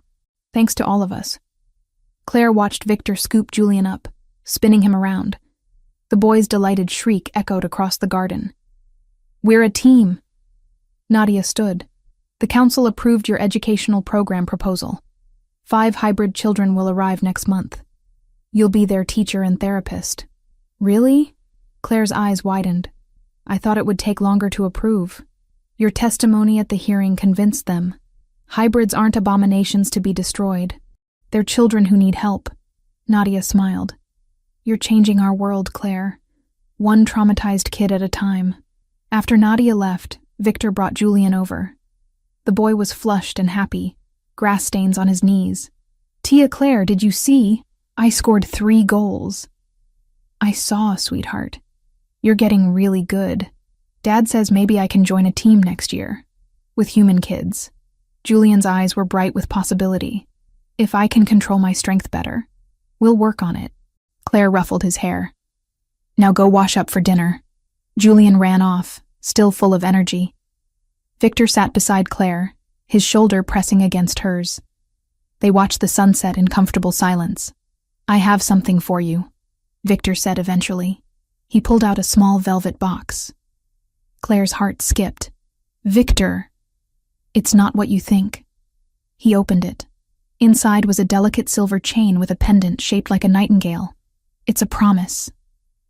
Thanks to all of us. Claire watched Victor scoop Julian up, spinning him around. The boy's delighted shriek echoed across the garden. We're a team. Nadia stood. The council approved your educational program proposal. 5 hybrid children will arrive next month. You'll be their teacher and therapist. Really? Claire's eyes widened. I thought it would take longer to approve. Your testimony at the hearing convinced them. Hybrids aren't abominations to be destroyed. They're children who need help. Nadia smiled. You're changing our world, Claire. One traumatized kid at a time. After Nadia left, Victor brought Julian over. The boy was flushed and happy, grass stains on his knees. Tia Claire, did you see? I scored 3 goals. I saw, sweetheart. You're getting really good. Dad says maybe I can join a team next year. With human kids. Julian's eyes were bright with possibility. If I can control my strength better, we'll work on it. Claire ruffled his hair. Now go wash up for dinner. Julian ran off, still full of energy. Victor sat beside Claire, his shoulder pressing against hers. They watched the sunset in comfortable silence. I have something for you, Victor said eventually. He pulled out a small velvet box. Claire's heart skipped. Victor! It's not what you think. He opened it. Inside was a delicate silver chain with a pendant shaped like a nightingale. It's a promise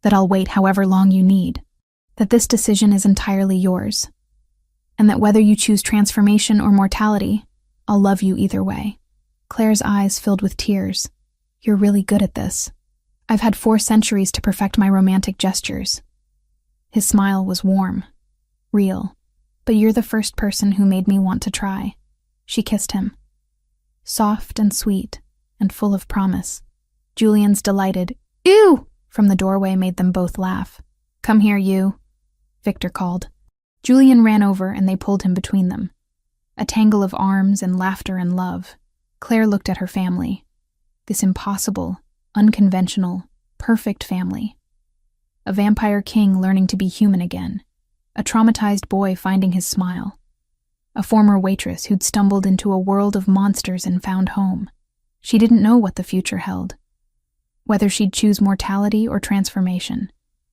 that I'll wait however long you need, that this decision is entirely yours, and that whether you choose transformation or mortality, I'll love you either way. Claire's eyes filled with tears. You're really good at this. I've had 4 centuries to perfect my romantic gestures. His smile was warm, real, but you're the first person who made me want to try. She kissed him. Soft and sweet, and full of promise. Julian's delighted, "Ew!" from the doorway made them both laugh. Come here, you, Victor called. Julian ran over and they pulled him between them. A tangle of arms and laughter and love. Claire looked at her family. This impossible, unconventional, perfect family. A vampire king learning to be human again. A traumatized boy finding his smile. A former waitress who'd stumbled into a world of monsters and found home. She didn't know what the future held. Whether she'd choose mortality or transformation.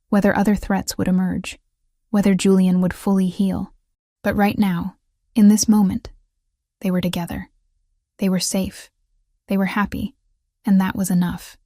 Whether other threats would emerge. Whether Julian would fully heal. But right now, in this moment, they were together. They were safe. They were happy. And that was enough.